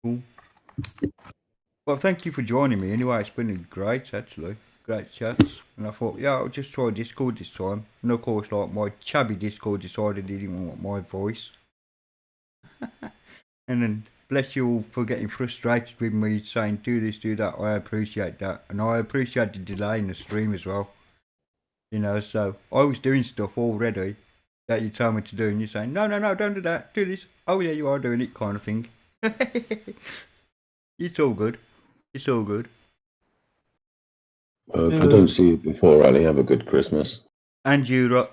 Cool. Well, thank you for joining me anyway. It's been great, actually. Great chats. And I thought, yeah, I'll just try Discord this time. And of course, like, my chubby Discord decided he didn't want my voice. And then, bless you all for getting frustrated with me saying, do this, do that. I appreciate that. And I appreciate the delay in the stream as well. You know, so I was doing stuff already that you told me to do, and you're saying, no, don't do that, do this. Oh, yeah, you are doing it, kind of thing. It's all good. It's all good. If I don't see you before, Ali, have a good Christmas. And you,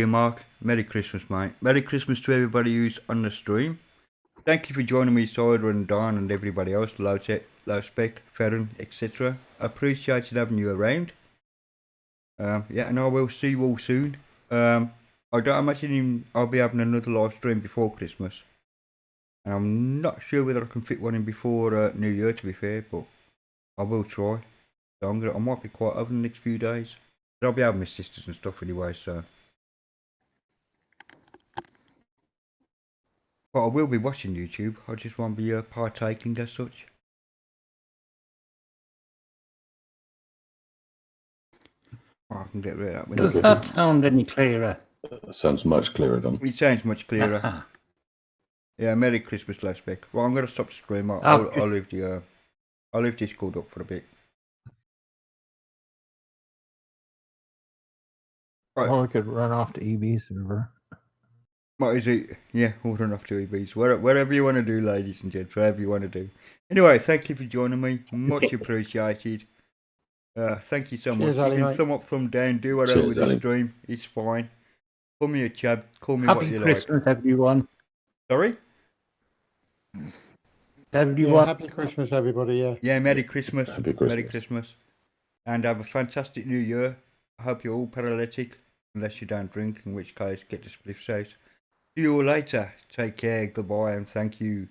Mark. Merry Christmas, mate. Merry Christmas to everybody who's on the stream. Thank you for joining me, Cider and Don and everybody else, Low Spec, Ferren, etc. I appreciated having you around. Yeah, and I will see you all soon. I don't imagine I'll be having another live stream before Christmas. And I'm not sure whether I can fit one in before New Year, to be fair, but I will try. So I might be quite over the next few days. But I'll be having my sisters and stuff anyway, so. But I will be watching YouTube. I just won't be partaking as such. Oh, I can get rid of that. Does that sound any clearer? That sounds much clearer, Don. It sounds much clearer. Yeah, Merry Christmas, Low Spec. Well, I'm going to stop the stream. I'll leave Discord up for a bit. Right. Or we could run off to EB server. What is it? Yeah, ordering off 2EBs. Whatever you want to do, ladies and gents, whatever you want to do. Anyway, thank you for joining me. Much appreciated. Thank you so much. Cheers, You Ali, can mate. thumb up, thumb down, do whatever Cheers, with the Ali. stream. It's fine. Call me a chab. Call me what Happy you Christmas, everyone. like. Sorry? Yeah, Everyone. happy Christmas, everybody. Yeah. Yeah, Merry Christmas. Happy Christmas. Merry Christmas. And have a fantastic new year. I hope you're all paralytic, unless you don't drink, in which case get the spliffs out. See you all later. Take care, goodbye, and thank you.